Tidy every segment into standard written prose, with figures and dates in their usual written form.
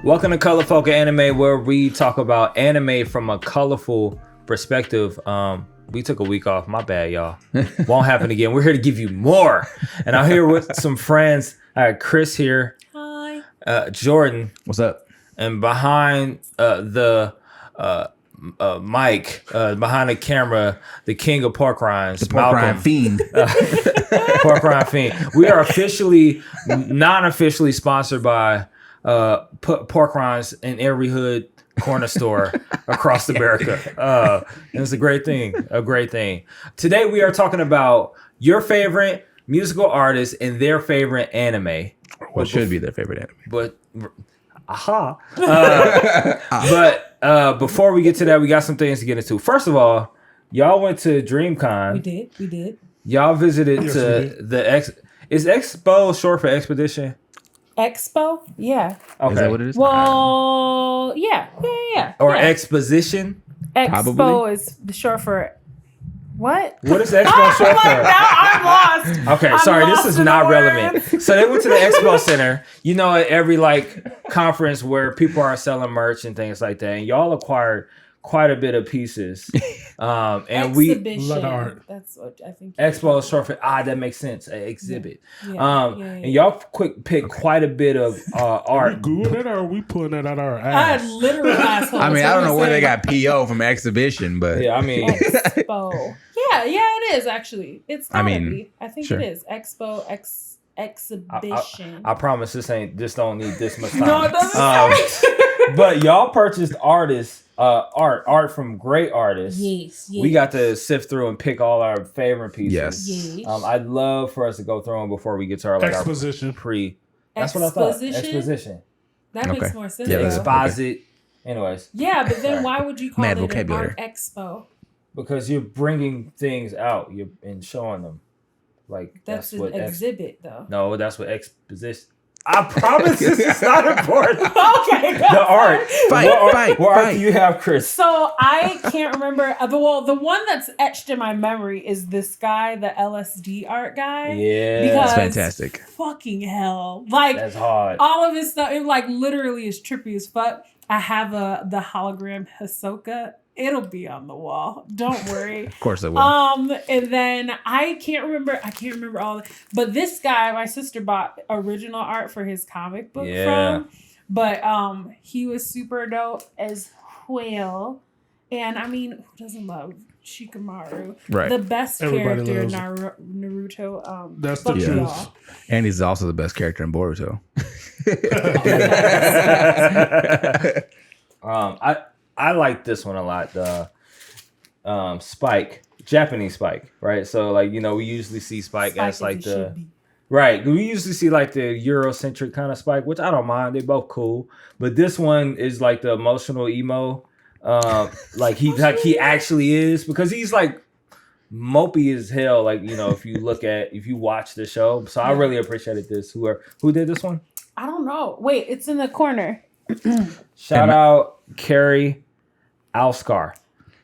Welcome to Colorful Anime, where we talk about anime from a colorful perspective. We took a week off. My bad, y'all. Won't happen again. We're here to give you more. And I'm here with some friends. I had Chris here. Hi. Jordan. What's up? And behind the mic, behind the camera, the king of pork rinds, the pork rind fiend. Pork rind fiend. We are officially, non-officially sponsored by pork rinds in every hood corner store across America. It's a great thing. Today we are talking about your favorite musical artists and their favorite anime. What should be their favorite anime? But before we get to that, we got some things to get into. First of all, y'all went to DreamCon. We did. Y'all visited Is Expo short for Expedition? Expo? Yeah. Okay. Is that what it is? Well, yeah. Or yeah. Exposition? Expo Probably. is the short for what? What is Expo short for? Now I'm lost. Okay, sorry, this is not relevant. So they went to the Expo Center. You know, at every conference where people are selling merch and things like that, and y'all acquired quite a bit of pieces. And Exhibition. That's what I think. Expo is short for that makes sense. Exhibit. Yeah. And y'all picked quite a bit of art. Are we good at it, or are we pulling that out our ass? I literally asshole. I mean, I don't know where they got PO from Exhibition, but Yeah, I mean, Expo. Yeah, it is actually. It's gotta be. I think sure. it is. Expo exhibition. I promise this don't need this much time. No, it doesn't. But y'all purchased art from great artists. Yes. We got to sift through and pick all our favorite pieces. Yes. I'd love for us to go through them before we get to our Exposition. That's what I thought. Exposition? Exposition. That makes more sense. Yeah, though. Exposit. Anyways. Yeah, but then why would you call Mad it vocabulary. an art expo? Because you're bringing things out and showing them. That's an exhibit, though. No, that's what exposition. I promise this is not important. Okay. The art. Fight. What art do you have, Chris? So I can't remember. The one that's etched in my memory is this guy, the LSD art guy. Yeah. Because That's fantastic. Fucking hell. That's hard. All of his stuff, it literally is trippy as fuck. I have the hologram Hisoka. It'll be on the wall. Don't worry. Of course it will. And then I can't remember all but this guy, my sister bought original art for his comic book from. But he was super dope as well. And I mean, who doesn't love Shikamaru? Right. The best Everybody character in loves Naruto. That's the fuck truth. y'all. And he's also the best character in Boruto. I like this one a lot. The Spike, Japanese Spike, right? So we usually see Spike as right. We usually see the Eurocentric kind of Spike, which I don't mind. They're both cool, but this one is the emotional emo. He actually is, because he's mopey as hell. If you watch the show. So I really appreciated this. Who did this one? I don't know. Wait, it's in the corner. Shout out Carrie Alscar.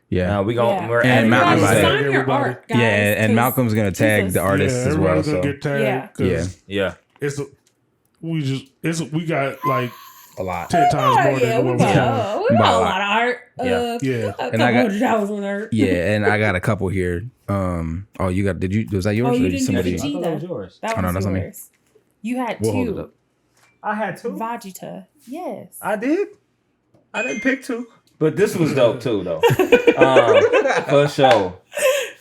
Yeah. We're and adding Malcolm, everybody. sign your art, guys, and Malcolm's gonna tag the artists as well. Everybody's gonna get tagged. Yeah. We got A lot. 10 times more Yeah, than we what we got. got a lot of art. Yeah. A And I couple got- $100 worth of art. Yeah, and I got a couple here. You got? Was that yours? Oh, you or didn't somebody? do I thought that was yours. That Oh, no, was that's not me. yours. You had We'll hold it two. up. I had two. Vegeta. Yes. I did. I didn't pick two. But this was dope too, though. For sure.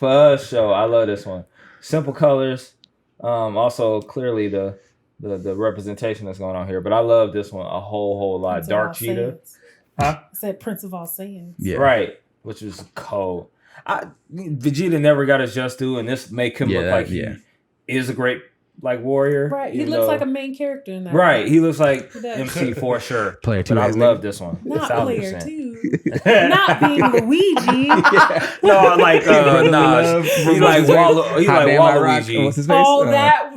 I love this one. Simple colors. Also, clearly the representation that's going on here. But I love this one a whole lot. Prince of Dark all Cheetah. Saiyans. Huh? I said Prince of all Saiyans. Yeah. Right. Which was cold. Vegeta never got his just due, and this make him look like he is a great warrior. Right. He looks like a main character in that. Right. He looks like He does. MC for sure. Player two. But I love this one. Not 1,000%. player two. Not being Luigi. No, He's like Waluigi. What's his face? Oh,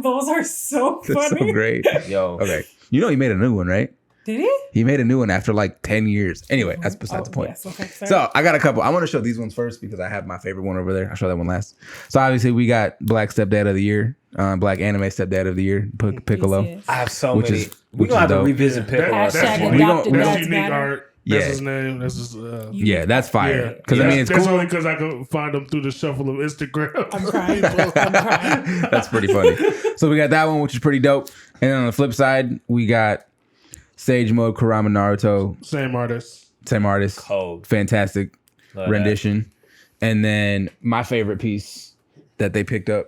those are so That's funny. so great. Yo. Okay. You know he made a new one, right? Did he? He made a new one after like 10 years. Anyway, that's besides the point. Yes, okay, sorry. So I got a couple. I want to show these ones first because I have my favorite one over there. I'll show that one last. So obviously we got Black Stepdad of the Year, Black Anime Stepdad of the Year, Piccolo. Yes. I have so Which many. is- We're which gonna have is to dope. revisit Piccolo. That's Hashtag We adopted gon- That's dads unique matter. art. That's Yeah. his name. That's his. Yeah, that's fire. Because I mean, it's that's cool. only because I could find him through the shuffle of Instagram. I'm crying. I'm crying. That's pretty funny. So we got that one, which is pretty dope. And then on the flip side, we got Sage Mode Kurama Naruto. Same artist. Same artist. Cold. Fantastic Love rendition. And then my favorite piece that they picked up,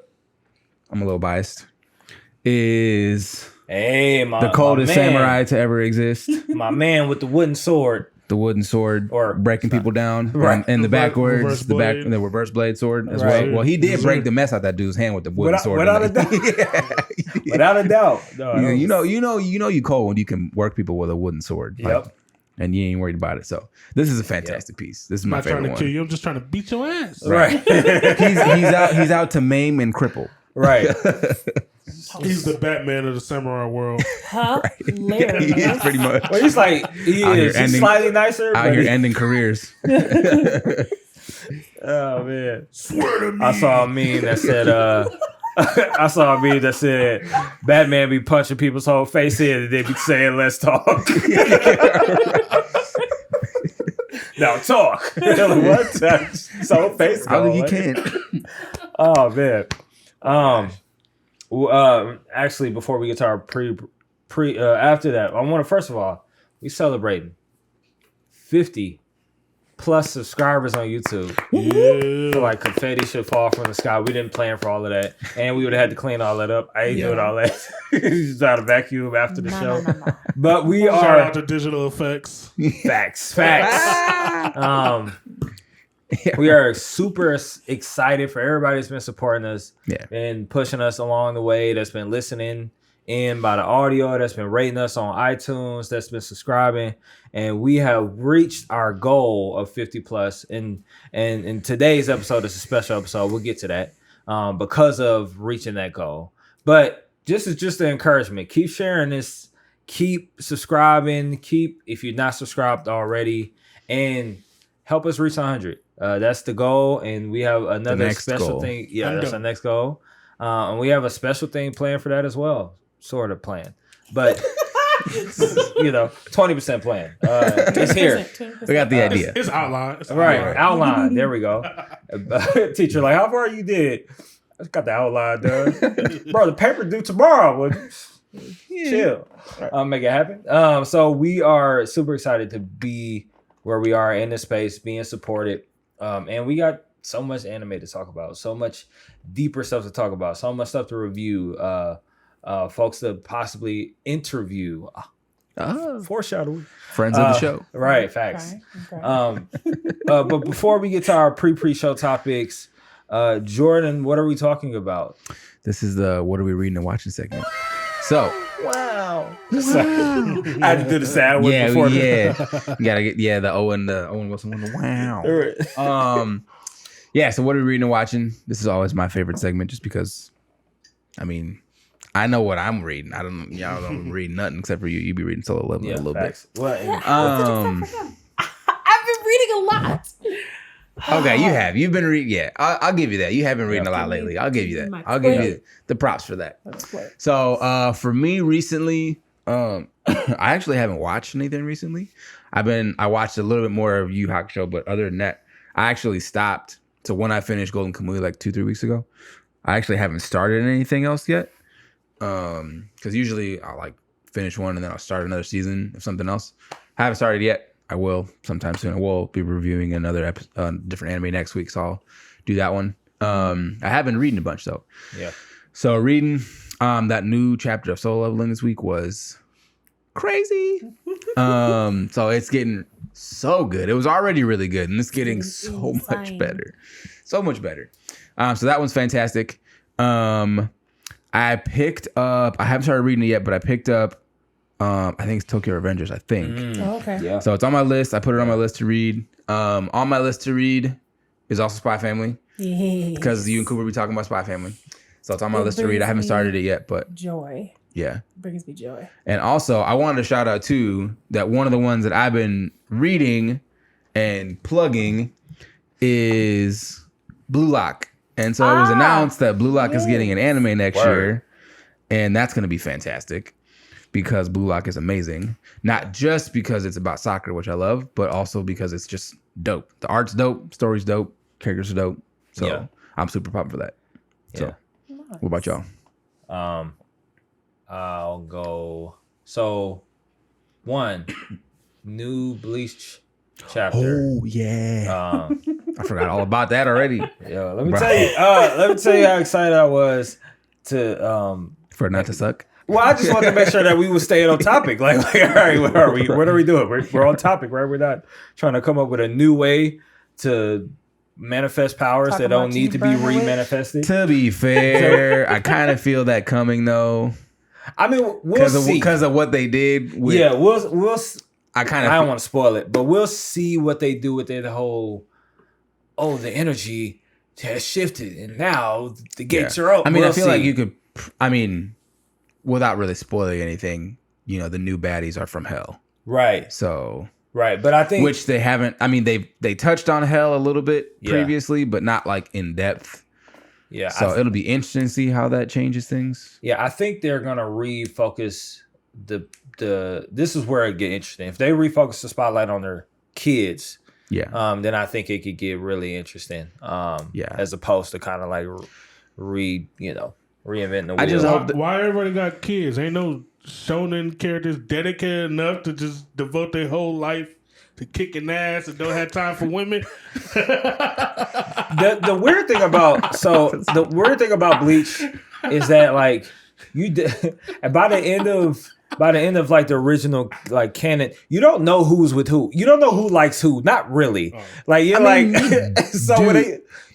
I'm a little biased, is Hey, the coldest my man. samurai to ever exist. My man with the wooden sword. The wooden sword, Or- breaking people down, Right. and the backwards, Reverse the back, blade. the reverse blade sword as Right. well. Well, he did Yes, break sir. the mess out that dude's hand with the wooden sword. Without a and doubt. everything. Without a doubt. No, you know, you cold when you can work people with a wooden sword. Yep. And you ain't worried about it. So this is a fantastic piece. This is I'm my not trying favorite to kill one. you. I'm just trying to beat your ass. Right. He's out to maim and cripple. Right. He's the Batman of the samurai world. Hilarious. He is pretty much Well, he's like, he Out here is. He's ending- slightly nicer. out but here he- ending careers. Oh, man. Swear to me. I saw a meme that said, Batman be punching people's whole face in and they be saying, let's talk. Now talk. What? So face I don't think he going. can. Oh man. Actually, before we get to our after that, I want to first of all, we celebrating 50 plus subscribers on YouTube. Yeah. So like confetti should fall from the sky. We didn't plan for all of that, and we would have had to clean all that up. I ain't doing all that. Just trying to vacuum after the show. No. But we Shout are out to digital effects. facts. We are super excited for everybody that's been supporting us and pushing us along the way, that's been listening in by the audio, that's been rating us on iTunes, that's been subscribing. And we have reached our goal of 50 plus. And today's episode is a special episode. We'll get to that because of reaching that goal. But this is just the encouragement. Keep sharing this. Keep subscribing. If you're not subscribed already, and help us reach 100. That's the goal, and we have another special thing. Yeah, that's our next goal. And we have a special thing planned for that as well. Sort of planned. But, 20% plan. It's here. We got the idea. It's outlined. It's Right, outlined. outline. There we go. Teacher, like, how far you did? I just got the outline done. Bro, the paper due tomorrow. Chill. Make it happen. So we are super excited to be where we are in this space, being supported. And we got so much anime to talk about, so much deeper stuff to talk about, so much stuff to review, folks to possibly interview. Foreshadowing. Friends of the show. Right, facts. Okay. But before we get to our pre-show topics, Jordan, what are we talking about? This is the what are we reading and watching segment. So Wow. I had to do the sad one before. You gotta get the Owen Wilson one. Wow. So what are we reading and watching? This is always my favorite segment, just because, I mean, I know what I'm reading. Y'all don't read nothing except for you. You be reading Solo Leveling a little facts. What? bit. I've been reading a lot. Okay, you have. You've been reading. Yeah, I'll give you that. You have been reading a lot lately. I'll give you that. I'll give you the props for that. So, for me recently, I actually haven't watched anything recently. I watched a little bit more of Yu Hakusho, but other than that, I actually stopped. So when I finished Golden Kamuy like 2-3 weeks ago, I actually haven't started anything else yet. Because usually I'll like finish one and then I'll start another season of something else. I haven't started yet. I will sometime soon. I will be reviewing another different anime next week, so I'll do that one. I have been reading a bunch though. Yeah. So reading that new chapter of Solo Leveling this week was crazy. So it's getting so good. It was already really good, and it's getting so much better. So much better. So that one's fantastic. I picked up, I haven't started reading it yet, but I picked up I think it's Tokyo Revengers, I think. Okay. Yeah. So it's on my list. I put it on my list to read. On my list to read is also Spy Family. Yes. Because you and Cooper be talking about Spy Family. So it's on my list to read. I haven't started it yet, but joy. Yeah. Brings me joy. And also, I wanted to shout out too that one of the ones that I've been reading and plugging is Blue Lock. And so it was announced that Blue Lock is getting an anime next year. And that's going to be fantastic because Blue Lock is amazing. Not just because it's about soccer, which I love, but also because it's just dope. The art's dope, story's dope, characters are dope. So I'm super pumped for that. So what about y'all? I'll go. So, one new Bleach chapter. Oh yeah. I forgot all about that already. Yo, let me tell you. Let me tell you how excited I was to for it not to suck. Well, I just wanted to make sure that we were staying on topic. Like, all right, where are we? What are we doing? We're on topic, right? We're not trying to come up with a new way to manifest powers that don't need to be re-manifested. To be fair, I kind of feel that coming though. I mean, we'll see because of what they did. With, we'll. I don't want to spoil it, but we'll see what they do with the whole. Oh, the energy has shifted, and now the gates are open. I mean, I feel like you could. I mean, without really spoiling anything, you know, the new baddies are from Hell, right? So. Right, but I think which they haven't. I mean, they touched on Hell a little bit previously, but not like in depth. Yeah, so it'll be interesting to see how that changes things. Yeah, I think they're gonna refocus the. This is where it get interesting. If they refocus the spotlight on their kids, then I think it could get really interesting. As opposed to kind of like reinventing the wheel. I just hope why everybody got kids? Ain't no shonen characters dedicated enough to just devote their whole life to kicking ass and don't have time for women. The weird thing about Bleach is that like by the end of like the original like canon, you don't know who's with who. You don't know who likes who. Not really. Like you're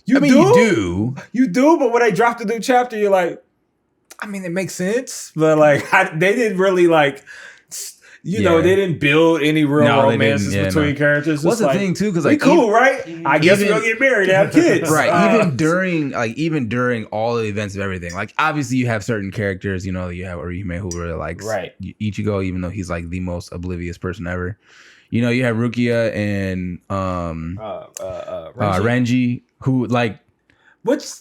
you do, but when they drop the new chapter, you're like, I mean, it makes sense, but like they didn't really like, they didn't build any real romances between characters. What's the thing too? Because like, cool, right? I guess we're gonna get married and have kids, right? Even during all the events of everything, like obviously you have certain characters, you know, you have Orihime who really likes Ichigo, even though he's like the most oblivious person ever. You know, you have Rukia and Renji, who like.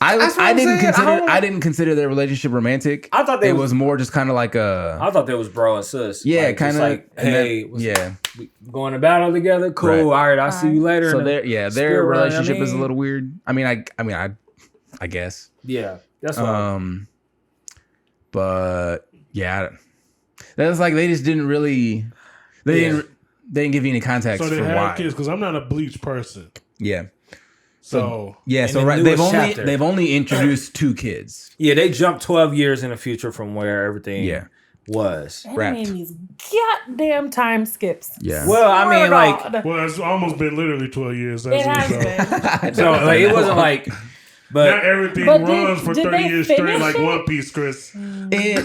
I didn't consider their relationship romantic. I thought it was more just kind of like a. I thought they was bro and sis. Yeah, like, kind of like, hey, we going to battle together. Cool. Right. All right, I'll see you later. So their relationship is a little weird. I mean, I guess. Yeah, that's what. But yeah, that's like they just didn't really. They didn't give you any context. So they for had why. kids because I'm not a Bleach person. Yeah. So they've only introduced 2 kids. Yeah, they jumped 12 years in the future from where everything was. Wrapped. These goddamn time skips. Yeah. Well, I mean, like, it's almost been literally 12 years. It has been. So like, it wasn't like. But not everything runs for 30 years straight like One Piece, Chris. It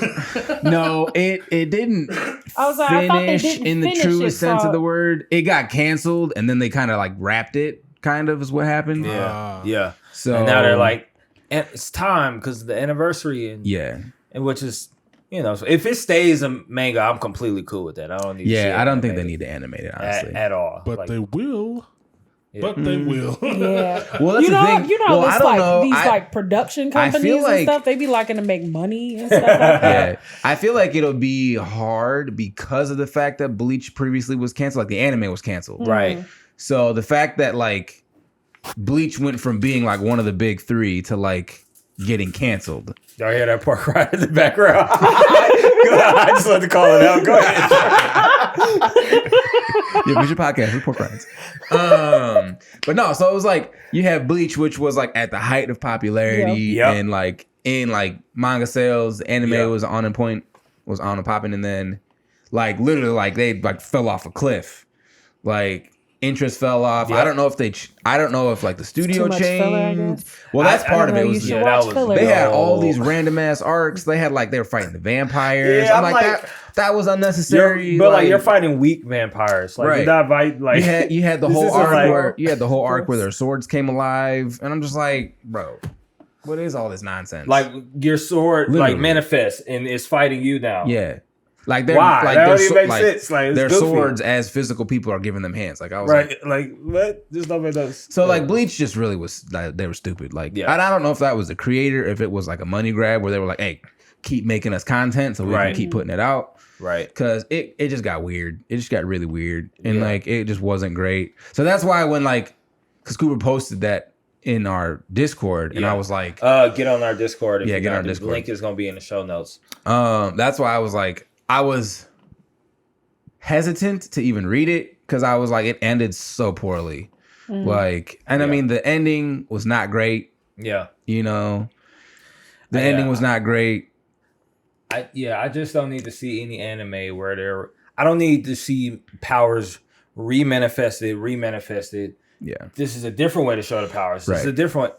didn't I was like, I thought they didn't in the truest sense of the word. It got canceled, and then they kind of like wrapped it. Kind of is what happened. Yeah. So and now they're like, it's time because the anniversary and which is, you know, so if it stays a manga, I'm completely cool with that. I don't need. I don't think they need to animate it honestly at all. But like, they will. Yeah. But they will. Yeah. Well, that's the thing. You know, I don't know. These like production companies and stuff, they be liking to make money and stuff like that. Yeah. I feel like it'll be hard because of the fact that Bleach previously was canceled. Like the anime was canceled. Right. So the fact that like Bleach went from being like one of the big 3 to like getting canceled. Y'all hear that pork rind in the background? I just wanted to call it out. Go ahead. Yeah, it's your podcast. We're pork rinds. But no, so it was like you have Bleach, which was like at the height of popularity and like in like manga sales, anime was on point, was on and popping, and then like literally like they like fell off a cliff. Like interest fell off. I don't know if like the studio changed. Well, that's part of it. Was they had all these random ass arcs. They had like they were fighting the vampires. Yeah, I'm like that was unnecessary. But like you're fighting weak vampires. Like right. You're not fighting like you had the whole arc where you had the whole arc where their swords came alive, and I'm just like, bro. what is all this nonsense? Like your sword, Literally. like manifests and is fighting you now. Yeah. Like they're Why? like That their don't even make sense. Like, it's their goofy. swords as physical people are giving them hands. Like I was Right. Like what? Just don't make those. So like Bleach just really was they were stupid. Like Yeah. I don't know if that was the creator, if it was like a money grab where they were like, hey, keep making us content so we can keep putting it out. Right. Because it just got weird. It just got really weird. And like it just wasn't great. So that's why when like because Cooper posted that in our Discord and I was like get on our Discord. If get on our the Discord. link is gonna be in the show notes. That's why I was like I was hesitant to even read it because I was like it ended so poorly. Like and I mean the ending was not great. Yeah. You know. The ending was not great. I just don't need to see any anime where I don't need to see powers remanifested. Yeah. This is a different way to show the powers. This is a different.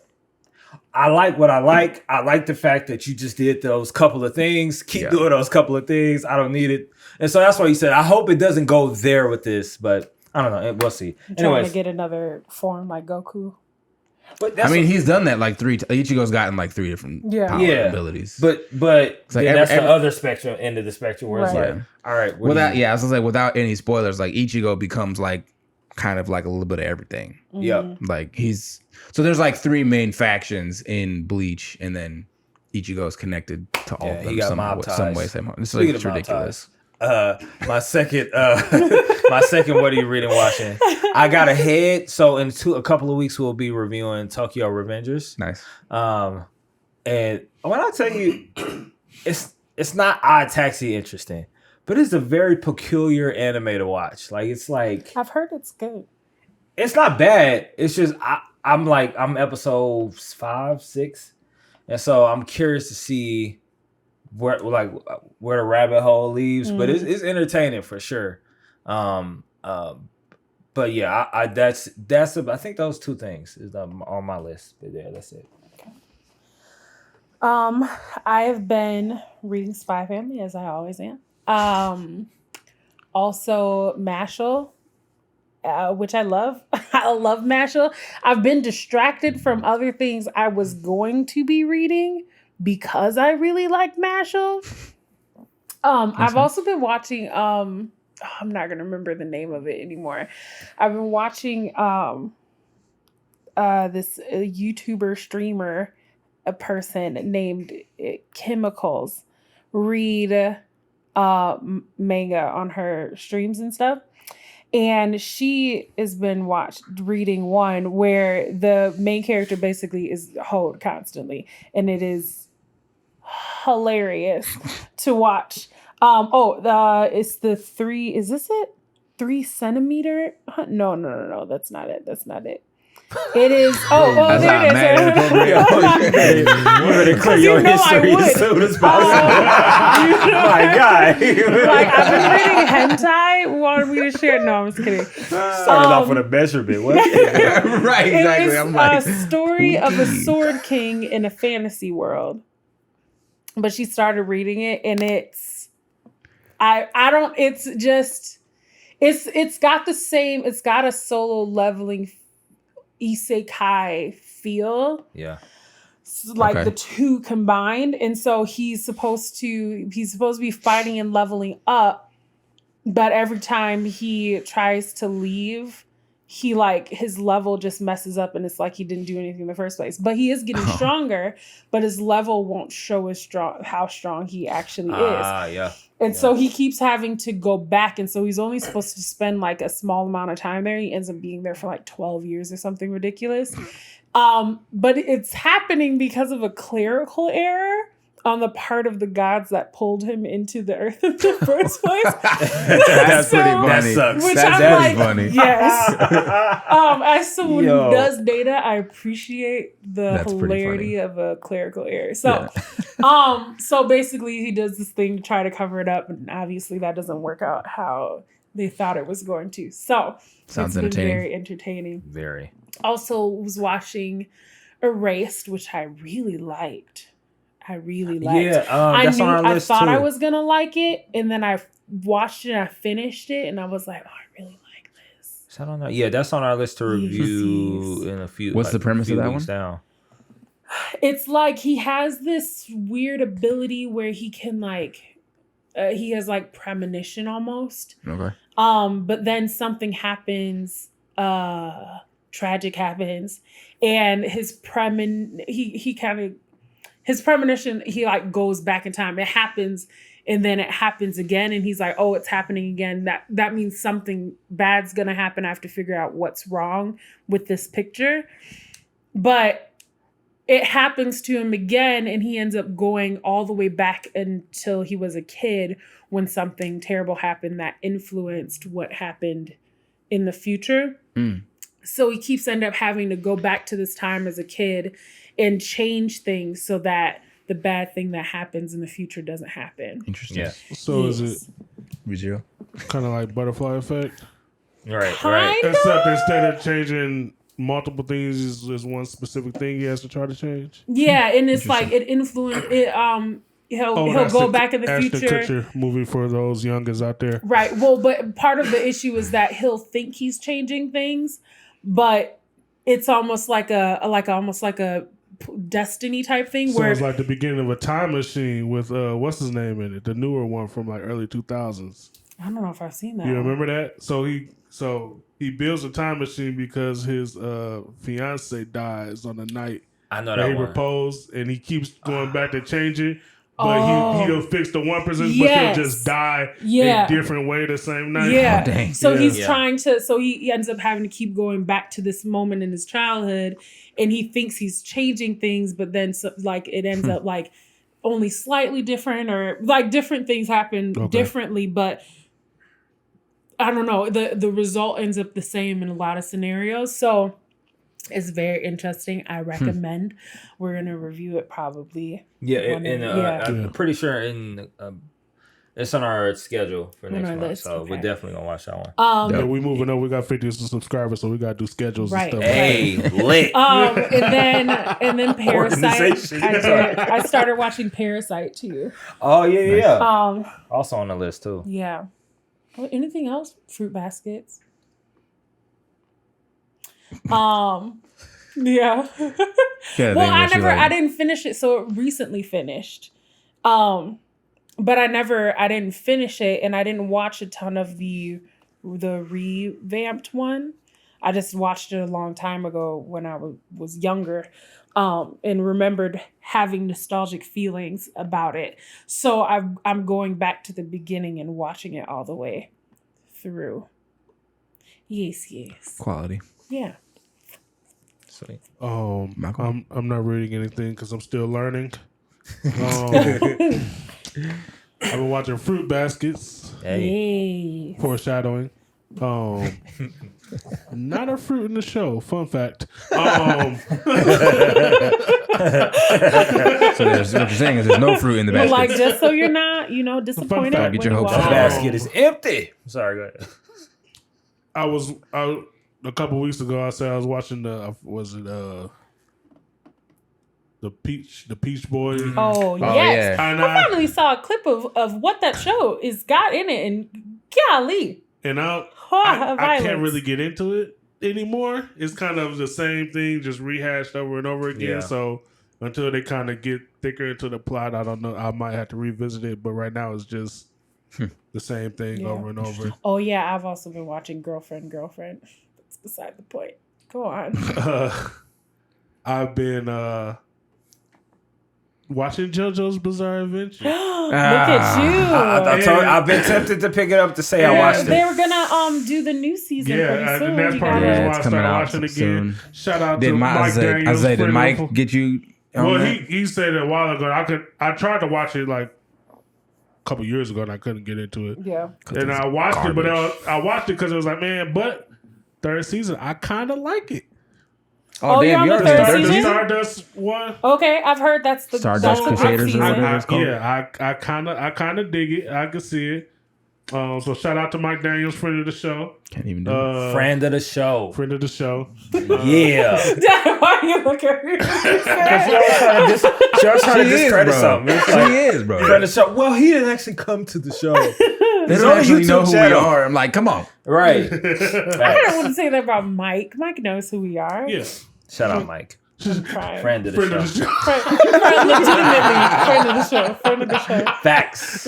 I like what I like. I like the fact that you just did those couple of things. Keep doing those couple of things. I don't need it. And so that's why you said, I hope it doesn't go there with this, but I don't know. We'll see. Trying to get another form like Goku. But I mean, he's done that like three. Ichigo's gotten like 3 different power abilities. But like that's the other spectrum, end of the spectrum, where it's like, all right. I was gonna say without any spoilers, like Ichigo becomes like kind of like a little bit of everything. Yeah, like so there's like 3 main factions in Bleach, and then Ichigo's connected to all of them some way. It's like it's ridiculous. My second what are you reading, watching? I got ahead. So in a couple of weeks we'll be reviewing Tokyo Revengers. Nice. And when I tell you it's not Odd Taxi interesting, but it's a very peculiar anime to watch. Like it's like I've heard it's good. It's not bad. It's just I'm episode 5, 6. And so I'm curious to see where the rabbit hole leaves, but it's entertaining for sure. But yeah, I think those 2 things is on my list. But yeah, that's it. Okay. I have been reading Spy Family as I always am. Also Mashal, which I love. I love Mashal. I've been distracted from other things I was going to be reading because I really like Mashal. I've also been watching I'm not gonna remember the name of it anymore. I've been watching this YouTuber streamer, a person named Chemicals, read manga on her streams and stuff. And she has been reading one where the main character basically is hoed constantly, and it is hilarious to watch. It's the 3. Is this it? 3 centimeter? No. That's not it. It is. There it is. We're going to clear your history as soon as possible. My God. Like, I've been reading hentai. Wanted me to share? No, I'm just kidding. Started off with a measurement. What? Right, exactly. I'm like, a story of a sword king in a fantasy world. But she started reading it, and it's got a solo leveling isekai feel. Yeah. Like the 2 combined. And so he's supposed to be fighting and leveling up, but every time he tries to leave, he his level just messes up, and it's like he didn't do anything in the first place. But he is getting stronger, but his level won't show how strong he actually is. Yeah. And so he keeps having to go back. And so he's only supposed to spend a small amount of time there. He ends up being there for 12 years or something ridiculous. But it's happening because of a clerical error on the part of the gods that pulled him into the earth in the first place. That's pretty funny. That sucks. Which that is funny. Yes. As someone who does data, I appreciate the hilarity of a clerical error. So, so basically he does this thing to try to cover it up, and obviously that doesn't work out how they thought it was going to. So sounds entertaining. Very entertaining. Very. Also was watching Erased, which I really liked. Yeah, that's on our list I thought too. I was gonna like it, and then I watched it and I finished it, and I was like, oh, I really like this. Is that on our, yeah, that's on our list to review in a few. What's the premise of that one? Down. It's like he has this weird ability where he can he has like premonition almost. Okay. But then something happens, tragic happens, and his premonition, he like goes back in time. It happens, and then it happens again, and he's like, oh, it's happening again. That means something bad's gonna happen. I have to figure out what's wrong with this picture. But it happens to him again, and he ends up going all the way back until he was a kid when something terrible happened that influenced what happened in the future. So he keeps end up having to go back to this time as a kid and change things so that the bad thing that happens in the future doesn't happen. Interesting. Yeah. So is it ReZero? Kind of like butterfly effect? Right. Except instead of changing multiple things, is one specific thing he has to try to change? Yeah, and it's like it influenced it. He'll go back in the Ashton future. Kutcher movie for those youngers out there. Right. Well, but part of the issue is that he'll think he's changing things, but it's almost like a destiny type thing. So where it's like the beginning of a time machine with what's his name in it, the newer one from like early 2000s. I don't know if I've seen that. You remember that? So he builds a time machine because his fiance dies on the night I know that he one. proposed, and he keeps going back to change it. But he'll fix the 1%, but he'll just die a different way the same night. Yeah. Oh, dang. So he's trying to, so he ends up having to keep going back to this moment in his childhood, and he thinks he's changing things, but then it ends up like only slightly different, or like different things happen differently, but I don't know, the result ends up the same in a lot of scenarios. So it's very interesting. I recommend. We're gonna review it probably. Yeah, I'm pretty sure it's on our schedule for next month. So we're definitely gonna watch that one. Yeah, we moving up. We got 50 subscribers, so we gotta do schedules and stuff. Hey, lit. And then Parasite. I started watching Parasite too. Oh yeah. Also on the list too. Yeah. Anything else? Fruit baskets. Yeah. Well, I didn't finish it, so it recently finished. But I didn't finish it, and I didn't watch a ton of the revamped one. I just watched it a long time ago when I was younger, and remembered having nostalgic feelings about it. So I'm going back to the beginning and watching it all the way through. Yes. Quality. Yeah. Sweet. I'm not reading anything because I'm still learning. I've been watching Fruit Baskets. Hey. Foreshadowing. Not a fruit in the show. Fun fact. So what you're saying is there's no fruit in the basket. Like, just so you're not, disappointed. Fact, get your hopes up. The basket is empty. Sorry, go ahead. A couple weeks ago, I said I was watching the Peach Boys. Oh yes, yeah. And I finally saw a clip of what that show is got in it, and golly, and I can't really get into it anymore. It's kind of the same thing, just rehashed over and over again. Yeah. So until they kind of get thicker into the plot, I don't know. I might have to revisit it, but right now it's just the same thing over and over. Oh yeah, I've also been watching Girlfriend. That's beside the point. Go on. I've been watching JoJo's Bizarre Adventure. Look at you. I've been tempted to pick it up to say I watched it. They were gonna do the new season pretty soon. That's part of the reason why I started watching again. Shout out to Mike Daniels. Did Mike get you? Well, he said it a while ago. I tried to watch it like a couple years ago and I couldn't get into it. Yeah. And I watched it, but I watched it because it was like, man, but third season, I kind of like it. Oh, damn, you're on the third season? Stardust one. Okay, I've heard that's the Stardust Crusaders or whatever it's called. Yeah, I kind of dig it. I can see it. So shout out to Mike Daniels, friend of the show. Can't even do it. Friend of the show. Friend of the show. Yeah. Why you look at me? She was trying to discredit something. She is, bro. Friend of the show. Well, he didn't actually come to the show. They don't actually know who we are. I'm like, come on. Right. I didn't want to say that about Mike. Mike knows who we are. Yes. Shout out, Mike. Friend of the show. Legitimately, friend of the show. Facts.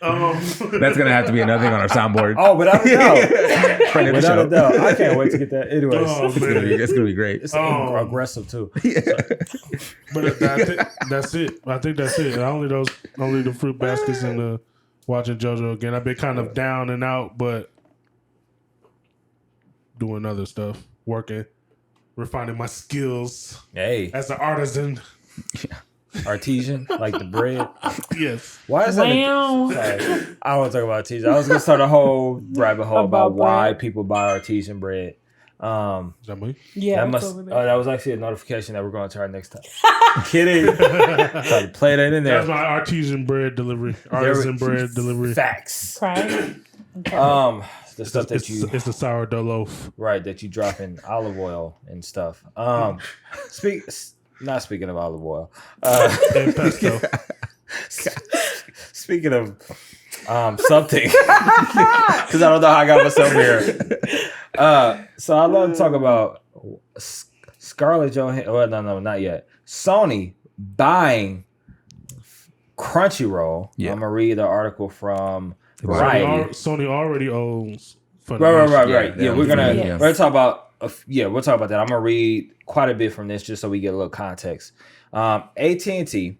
That's gonna have to be another thing on our soundboard. Oh, without a doubt. Friend of the Without show. a doubt. I can't wait to get that. Anyways, It's gonna be great. it's aggressive too. But that's it. I think that's it. Only the fruit baskets and the watching JoJo again. I've been kind of down and out, but doing other stuff, working, refining my skills Hey, as an artisan. artesian, like the bread. Yes. Why is that? Wow. Sorry, I don't want to talk about artesian. I was gonna start a whole rabbit hole about About why bread? people buy artesian bread. Is that me? Yeah, That it's must. over there. That was actually a notification that we're going to our next time. Kidding. Try to play that in there. That's my artisan bread delivery. Artisan bread delivery. Facts. Cry. The stuff that you It's the sourdough loaf. right that you drop in olive oil and stuff. Not speaking of olive oil. And pesto. Speaking of something, because I don't know how I got myself here. So I love to talk about Scarlett Johansson. Well, no, not yet. Sony buying Crunchyroll. Yeah. I'm gonna read the article from Variety. Sony already owns Funimation. Right. Yeah, we're gonna Yes. we're gonna talk about we'll talk about that. I'm gonna read quite a bit from this just so we get a little context. AT&T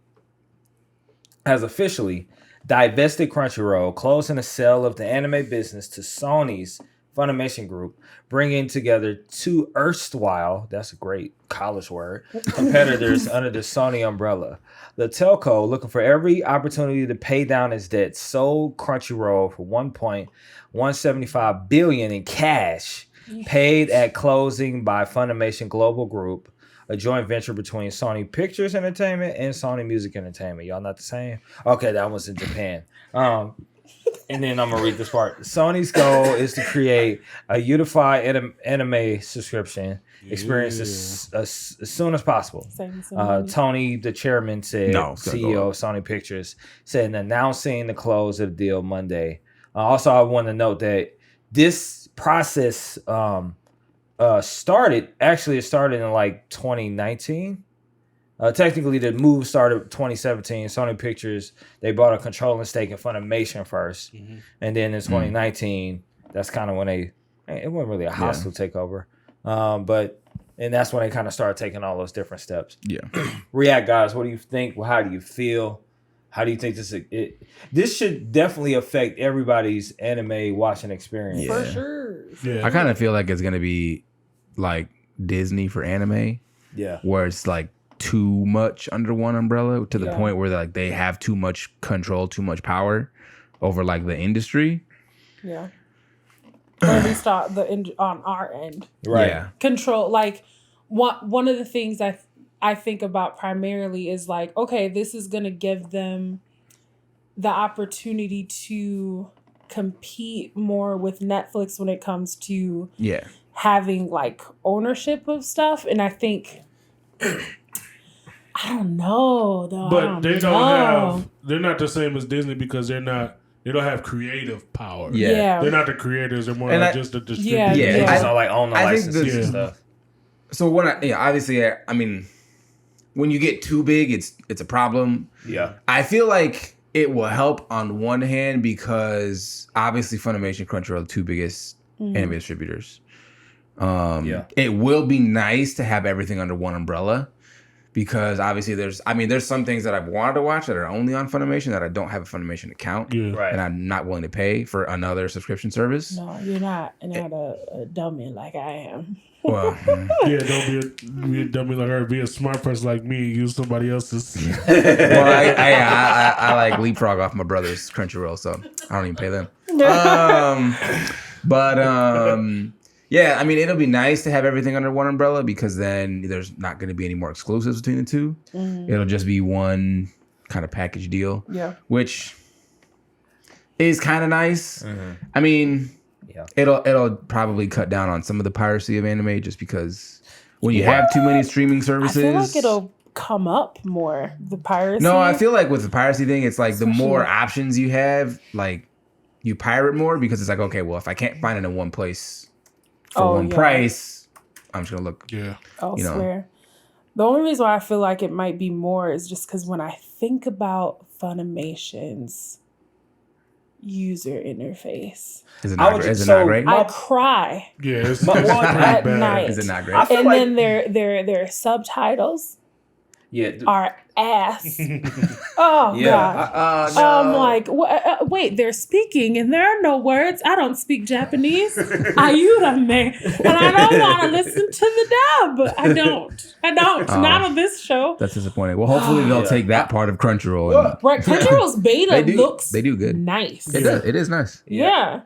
has officially divested Crunchyroll, closing the sale of the anime business to Sony's Funimation Group, bringing together two erstwhile, that's a great college word, competitors under the Sony umbrella. The telco, looking for every opportunity to pay down its debt, sold Crunchyroll for $1.175 billion in cash, paid at closing by Funimation Global Group, a joint venture between Sony Pictures Entertainment and Sony Music Entertainment. Y'all not the same? Okay, that was in Japan. And then I'm gonna read this part. Sony's goal is to create a unified anime subscription experience as soon as possible. Tony, the chairman, said, CEO of Sony Pictures, said in announcing the close of the deal Monday. Also, I want to note that this process started in like 2019. Technically, the move started 2017. Sony Pictures, they bought a controlling stake in Funimation first. Mm-hmm. And then in 2019, that's kind of when it wasn't really a hostile takeover. And that's when they kind of started taking all those different steps. Yeah. React, guys. What do you think? How do you feel? How do you think this should definitely affect everybody's anime watching experience? Yeah. For sure. Yeah. I kind of feel like it's gonna be like Disney for anime, Yeah. where it's like too much under one umbrella to the point where like they have too much control, too much power over like the industry. Yeah. Or at least on our end. Right. Yeah. Control, like one of the things I think about primarily is like, okay, this is gonna give them the opportunity to compete more with Netflix when it comes to having like ownership of stuff. And I think I don't know though. But they're not the same as Disney because they don't have creative power. Yeah. They're not the creators, they're more And like just the distributors. They Yeah. just don't like own the I think licenses and stuff. So obviously, I mean, when you get too big, it's a problem. Yeah. I feel like it will help on one hand because obviously Funimation, Crunchyroll are the two biggest anime distributors. It will be nice to have everything under one umbrella because obviously there's some things that I've wanted to watch that are only on Funimation that I don't have a Funimation account. Yeah. Right. And I'm not willing to pay for another subscription service. No, you're not a dummy like I am. Well, Yeah, don't be a dummy like her. Be a smart person like me. Use somebody else's. I like leapfrog off my brother's Crunchyroll, so I don't even pay them. Yeah, I mean, it'll be nice to have everything under one umbrella because then there's not going to be any more exclusives between the two. It'll just be one kind of package deal, which is kind of nice. I mean, it'll probably cut down on some of the piracy of anime just because when you have too many streaming services, I feel like it'll come up more, the piracy. No, I feel like with the piracy thing, it's like the more options you have, like you pirate more because it's like, okay, well, if I can't find it in one place for one price, I'm just gonna look. Yeah. Elsewhere. The only reason why I feel like it might be more is just because when I think about Funimation's user interface, Is it not great? I cry. Yeah, it's at bad. night. Is it not great? And then their subtitles are ass. Oh God! No. I'm like, wait, they're speaking and there are no words. I don't speak Japanese. Ayúdame, and I don't want to listen to the dub. I don't. Not on this show. That's disappointing. Well, hopefully they'll take that part of Crunchyroll. Right, Crunchyroll's beta looks. They do good. Nice. It does. It is nice. Yeah.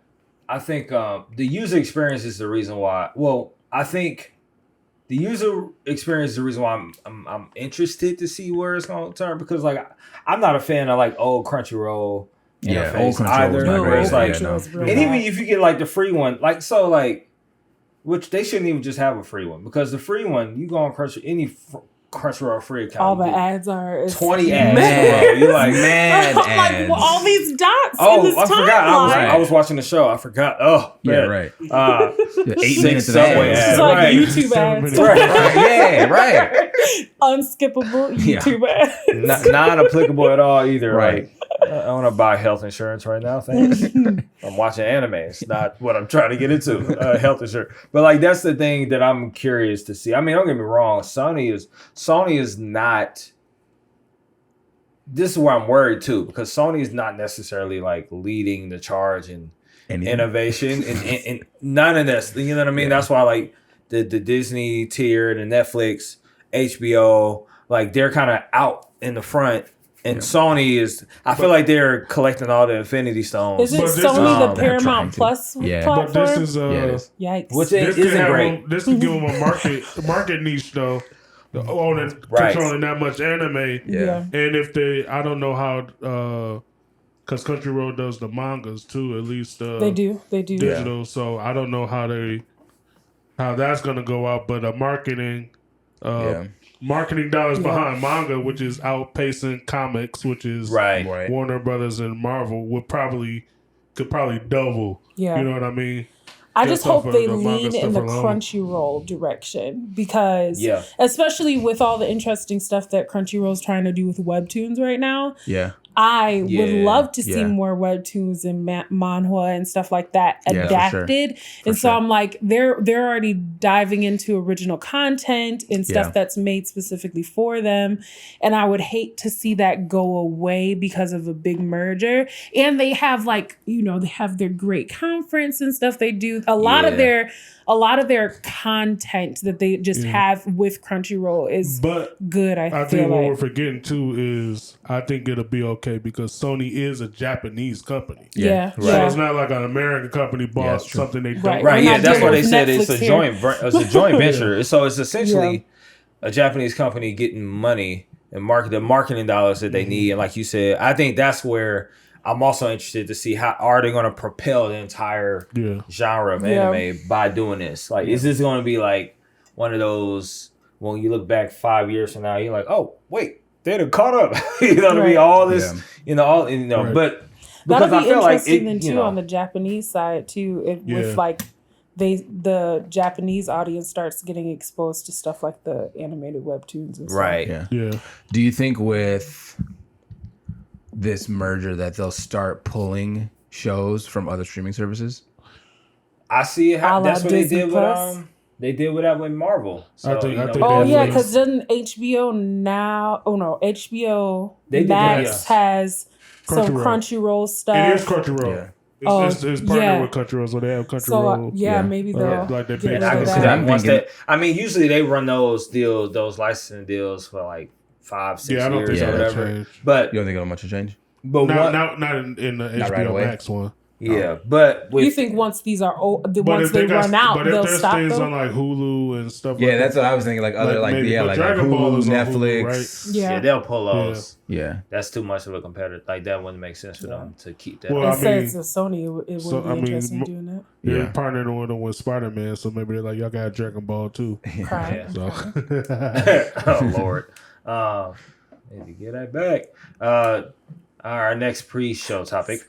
I think the user experience is the reason why. Well, I think the user experience is the reason why I'm interested to see where it's going to turn, because like I'm not a fan of like old Crunchyroll interface either. It's like, and even if you get like the free one, like so like, which they shouldn't even just have a free one, because the free one you go on Crunchyroll free account. All the ads are 20 ads. You're like, man, I'm like, well, all these dots. Oh, in this I forgot. timeline. I was watching the show. I forgot. Oh, man. Yeah, right. 8 minutes of Subway ads. ads. It's like Right. YouTube ads. Right. Yeah, right. Unskippable YouTube ads. Non-applicable at all either. Right. Like, I want to buy health insurance right now. Thanks. I'm watching anime. It's not what I'm trying to get into. Health insurance, but like that's the thing that I'm curious to see. I mean, don't get me wrong. Sony is not. This is where I'm worried too, because Sony is not necessarily like leading the charge in innovation and none of this. You know what I mean? Yeah. That's why like the Disney tier, the Netflix, HBO, like they're kind of out in the front. And Sony is, I feel like they're collecting all the Infinity Stones. Is it Sony the Paramount Plus platform? But this is yikes. Which isn't great. This can give them a market niche though, owning controlling that much anime. Yeah. And if they, I don't know how, because Crunchyroll does the mangas too. At least they do digital. Yeah. So I don't know how that's gonna go out, but marketing dollars behind manga, which is outpacing comics, which is Warner Brothers and Marvel, could probably double. Yeah. You know what I mean? I just hope they lean in the Crunchyroll direction, because especially with all the interesting stuff that Crunchyroll's trying to do with webtoons right now. Yeah. I would love to see more webtoons and manhwa and stuff like that adapted. And so I'm like, they're already diving into original content and stuff that's made specifically for them. And I would hate to see that go away because of a big merger. And they have like, they have their great conference and stuff they do. A lot of their content that they just have with Crunchyroll is good. I think what we're forgetting too is I think it'll be okay because Sony is a Japanese company. Yeah. So it's not like an American company bought something they don't. Right. Yeah, that's why they said it's a joint venture. So it's essentially a Japanese company getting money and the marketing dollars that they need. And like you said, I think that's where I'm also interested to see how are they going to propel the entire genre of anime by doing this. Like, is this going to be like one of those when you look back 5 years from now, you're like, oh wait, they'd have caught up. You know what I mean? All this, but because that'll be I feel interesting like too on the Japanese side too. With like the Japanese audience starts getting exposed to stuff like the animated webtoons and stuff. Right. Yeah. Do you think with this merger that they'll start pulling shows from other streaming services? I see it. That's what they did with they did with that with Marvel. So, because then HBO now. Oh no, HBO Max has some Crunchyroll stuff. It is Crunchyroll. It's partnered with Crunchyroll, so they have Crunchyroll. So maybe they'll like they get I can see that. I mean, usually they run those licensing deals for like 5-6 years or whatever. But you don't think it'll much change? But not in the HBO Max one. Yeah, but you think once these are once they run out, they'll stop them? But if there's things on like Hulu and stuff. Yeah, that's what I was thinking. Like other like Hulu, Netflix. Hulu, right? Yeah, they'll pull those. Yeah, that's too much of a competitor. Like that wouldn't make sense for them to keep that. Well, since Sony, it would be interesting doing that. They're partnering with them with Spider-Man, so maybe they're like, y'all got Dragon Ball too. So. Oh Lord, need to get that back. Our next pre-show topic.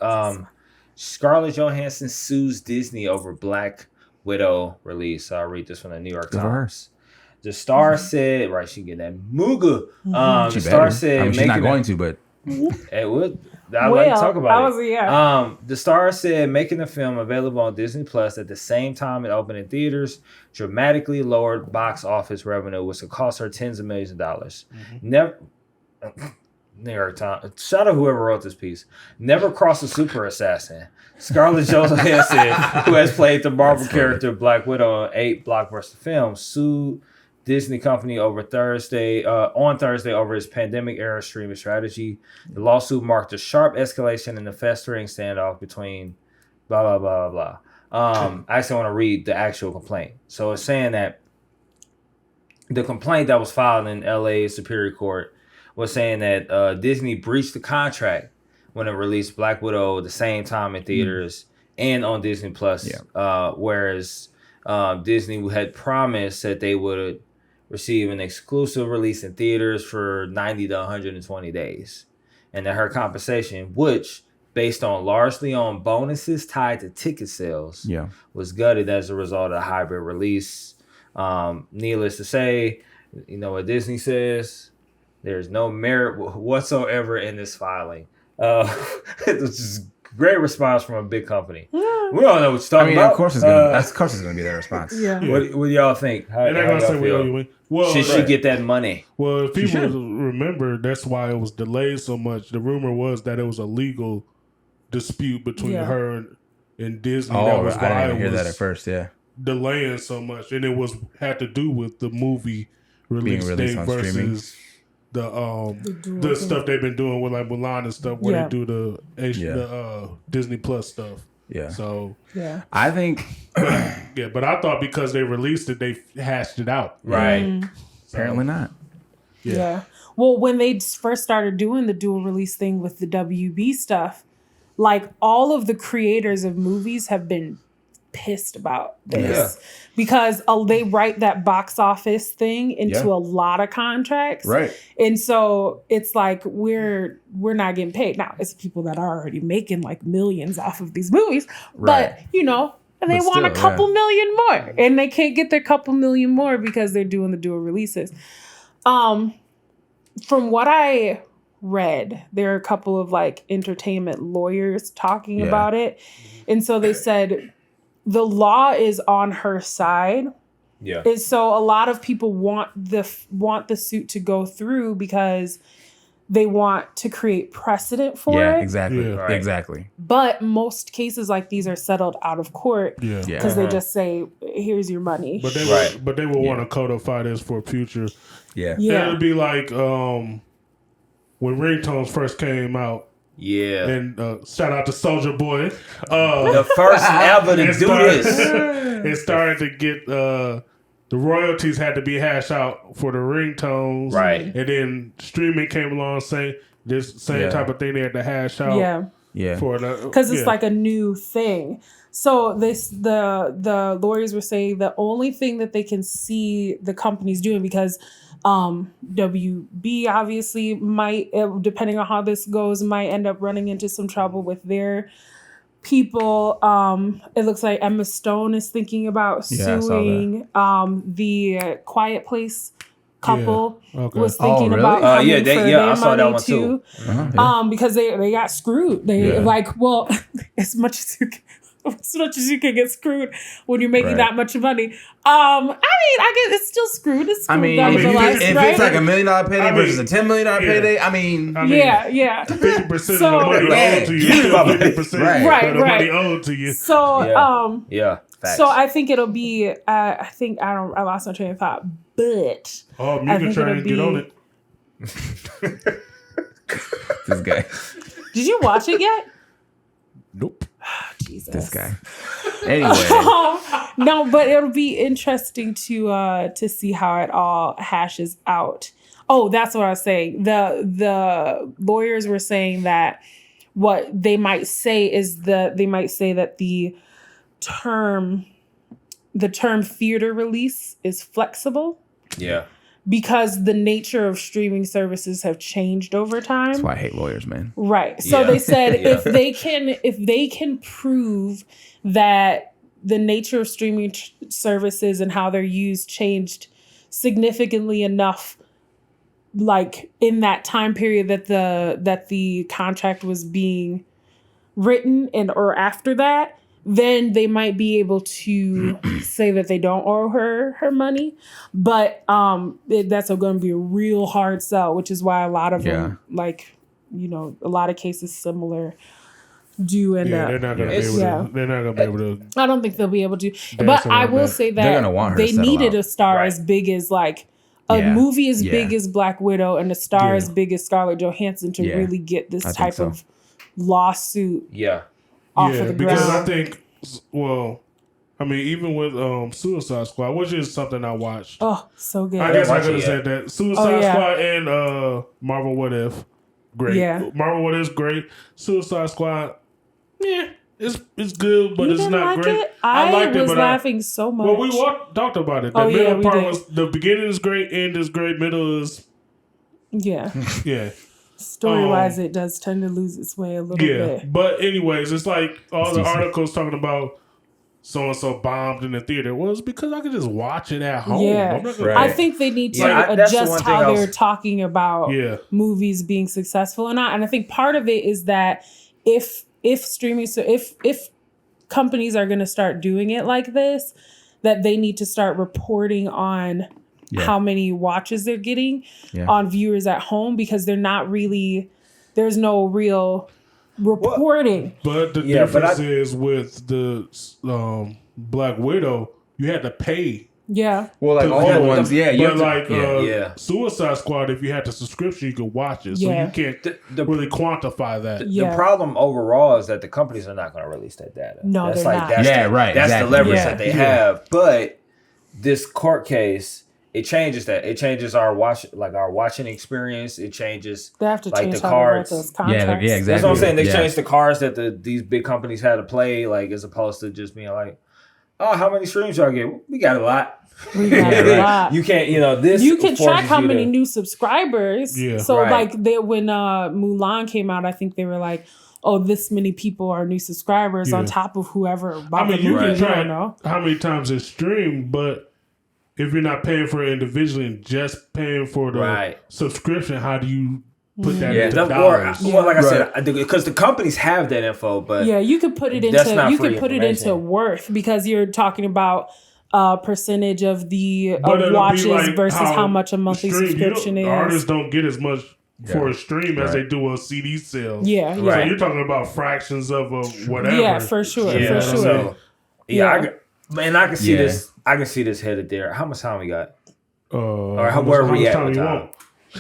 Scarlett Johansson sues Disney over Black Widow release. So I'll read this from the New York Times. The Star said, right, she get that Muga. The Star said, I mean, she's not going to, but it would. I'd like to talk about it. The Star said making the film available on Disney Plus at the same time it opened in theaters dramatically lowered box office revenue, which would cost her tens of millions of dollars. Never. New York Times. Shout out whoever wrote this piece. Never cross a super assassin. Scarlett Johansson, who has played the Marvel character Black Widow in 8 blockbuster films, sued Disney company on Thursday over its pandemic-era streaming strategy. The lawsuit marked a sharp escalation in the festering standoff between blah, blah, blah, blah, blah. I actually want to read the actual complaint. So it's saying that the complaint that was filed in LA Superior Court was saying that Disney breached the contract when it released Black Widow at the same time in theaters and on Disney Plus. Whereas Disney had promised that they would receive an exclusive release in theaters for 90 to 120 days. And that her compensation, which based on largely on bonuses tied to ticket sales, was gutted as a result of the hybrid release. Needless to say, you know what Disney says? There's no merit whatsoever in this filing. It's just great response from a big company. We don't know what you're talking about. Of course it's gonna be their response. What do y'all think? How y'all feel? Should she get that money? Well, if people remember, that's why it was delayed so much. The rumor was that it was a legal dispute between her and Disney. That was why I didn't hear that at first. Delaying so much, and it had to do with the movie release date versus the stuff they've been doing with like Mulan and stuff, where they do the Disney Plus stuff. So I think but I thought because they released it, they hashed it out. Right. Apparently not. Well, when they first started doing the dual release thing with the WB stuff, like all of the creators of movies have been pissed about this because they write that box office thing into a lot of contracts, right? And so it's like we're not getting paid. Now it's people that are already making like millions off of these movies, but you know, they want a couple million more, and they can't get their couple million more because they're doing the dual releases. From what I read, there are a couple of like entertainment lawyers talking about it, and so they said the law is on her side. And so a lot of people want the suit to go through because they want to create precedent for it. Exactly. But most cases like these are settled out of court because they just say, "Here's your money." But they will want to codify this for future. It'll be like when ringtones first came out. And shout out to Soulja Boy. The first ever to do this. It started to get the royalties had to be hashed out for the ringtones. Right. And then streaming came along saying this same type of thing they had to hash out. Because it's like a new thing. So the lawyers were saying the only thing that they can see the companies doing, because WB obviously might, depending on how this goes, might end up running into some trouble with their people. It looks like Emma Stone is thinking about suing the Quiet Place couple. Was thinking about coming for their money too. Because they got screwed. They as much as you can get screwed when you're making that much money. I mean, I guess it's still screwed. It's screwed if it's like $1 million payday versus a $10 million payday, I mean 50% of the money owed to you, 50% of the money owed to you. So, facts. So I think it'll be. I lost my train of thought, but Mugen Train, get on it. This guy. Did you watch it yet? Nope. Jesus. This guy. Anyway. No, but it'll be interesting to see how it all hashes out. Oh, that's what I was saying. The lawyers were saying that what they might say is that the term theater release is flexible. Because the nature of streaming services have changed over time. That's why I hate lawyers, man. Right. So they said if they can prove that the nature of streaming services and how they're used changed significantly enough, like in that time period that the contract was being written and or after that, then they might be able to say that they don't owe her money. But that's going to be a real hard sell, which is why a lot of them, like, you know, a lot of cases similar do end up. They're not going to be able to. They're not going to be able to. I don't think they'll be able to. But I will say that they needed a star as big as like a movie as big as Black Widow and a star as big as Scarlett Johansson to really get this type of lawsuit off of the ground. Because I think, well, I mean, even with Suicide Squad, which is something I watched. Oh, so good. I guess I could have said that. Suicide Squad and Marvel What If, great. Yeah. Marvel What If, great. Suicide Squad, it's good, but it's not like great. It? I was laughing so much. Well, we talked about it. The middle part was, the beginning is great, end is great, middle is... Yeah. Story-wise, it does tend to lose its way a little bit. Yeah, but anyways, it's like all the articles talking about so-and-so bombed in the theater. Well, it's because I could just watch it at home. Yeah. I think they need to adjust how they're talking about movies being successful or not. And I think part of it is that if streaming, so if companies are going to start doing it like this, that they need to start reporting on how many watches they're getting on viewers at home, because they're not really, there's no real reporting. But the difference is with the Black Widow, you had to pay. Yeah. Well, like all the ones, but Suicide Squad, if you had the subscription, you could watch it. So you can't really quantify that. The problem overall is that the companies are not going to release that data. No, that's they're like, not. That's the leverage that they have. But this court case, it changes that. It changes our watching experience. It changes they have to like change the how they write cards. those contracts. Yeah, exactly. That's what I'm saying. They changed the cards that these big companies had to play, like, as opposed to just being like, oh, how many streams y'all get? We got a lot. We got a lot. You can't, this. You can track how many new subscribers. Yeah. So like when Mulan came out, I think they were like, oh, this many people are new subscribers on top of whoever bought the movie. You can track how many times it's streamed, but if you're not paying for it individually and just paying for the subscription, how do you put that into dollars? Well, like I said, because the companies have that info, but you could put it into worth, because you're talking about percentage of the watches like versus how much a monthly subscription is. Artists don't get as much for a stream as they do a CD sale. Yeah. So you're talking about fractions of a whatever. Yeah, for sure. For sure. So, I can see this. I can see this headed there. How much time we got? Or where are we at with time?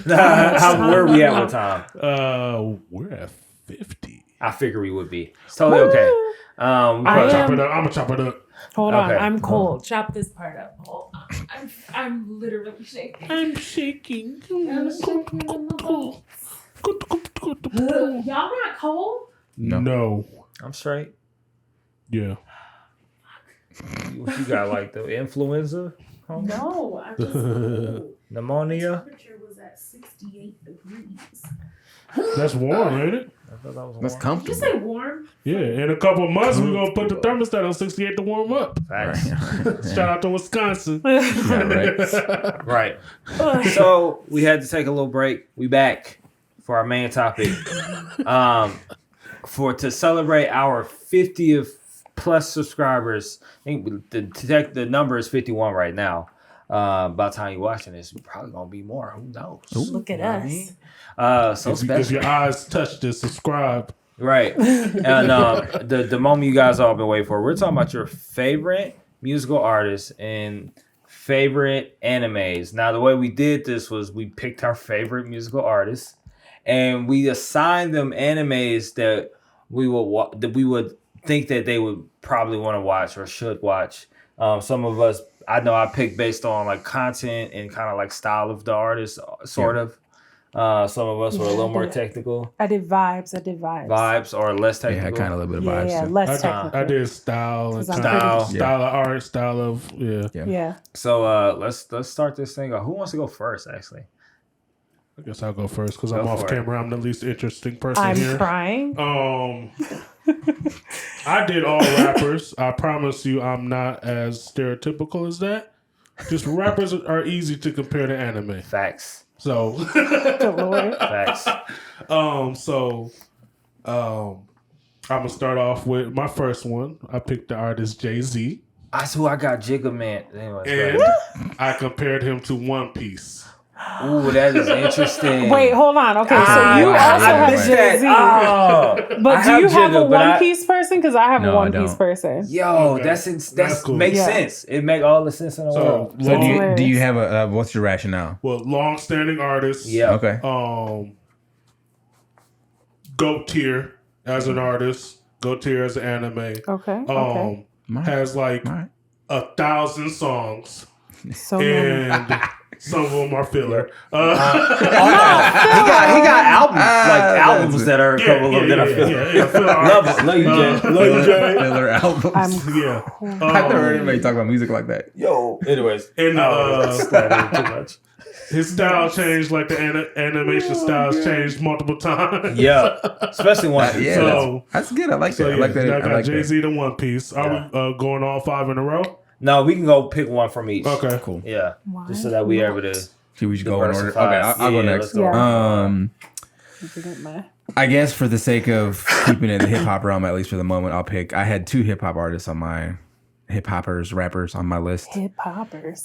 Where are we at with time? We're at 50. I figure we would be. It's totally okay. I'm gonna chop it up. Hold on, I'm cold. Chop this part up. Hold on. I'm literally shaking. I'm shaking. Y'all not cold? No. I'm straight. Yeah. What you got, like the influenza? Huh? No, I just pneumonia. The temperature was at 68 degrees. That's warm, ain't it? I thought that was warm. That's comfortable. Did you say warm? Yeah, in a couple of months we're gonna put the thermostat on 68 to warm up. Right. Shout out to Wisconsin. Right. So we had to take a little break. We back for our main topic. To celebrate our 50th plus subscribers. I think the number is 51 right now. By the time you're watching this, we're probably gonna be more. Who knows? Look at us. I mean? So special. If your eyes touch this, subscribe. Right. And the moment you guys all been waiting for, we're talking about your favorite musical artists and favorite animes. Now, the way we did this was we picked our favorite musical artists and we assigned them animes that we would think that they would probably want to watch or should watch. Some of us, I know I picked based on like content and kind of like style of the artist, sort of. Some of us were a little more technical. I did vibes. Vibes or less technical. Yeah, kind of a little bit of vibes. Yeah, less technical. I did style and style of art, style of yeah. So let's start this thing off. Who wants to go first? Actually, I guess I'll go first because I'm off camera. I'm the least interesting person here. I'm crying. I did all rappers. I promise you, I'm not as stereotypical as that. Just rappers are easy to compare to anime. Facts. So, Facts. I'm gonna start off with my first one. I picked the artist Jay-Z. That's who I got, Jigga Man. And I compared him to One Piece. Ooh, that is interesting. Wait, hold on. Okay, so you also have Jay-Z. But do you have a One Piece person? Because I have a One Piece person. Yo, that's cool. Makes sense. It make all the sense in the world. So do you have a what's your rationale? Well, long-standing artist. Yeah. Okay. GOAT tier as an artist. GOAT tier as an anime. Okay. Has like 1,000 songs. So and some of them are filler. He got albums that are a couple of that are filler. Love you, Jay. Filler albums. I've never heard anybody talk about music like that. Yo. Anyways, and too much. His style changed like the animation styles changed multiple times. Yeah, especially one. So that's good. I like that. I like that. I got Jay-Z to One Piece. Are we going all 5 in a row? No, we can go pick one from each. Okay, cool. Yeah, just so that we able to. Should we just go in order? Okay, I'll go next. I guess for the sake of keeping it in the hip hop realm, at least for the moment, I had 2 hip hop artists on my rappers on my list. Hip hoppers.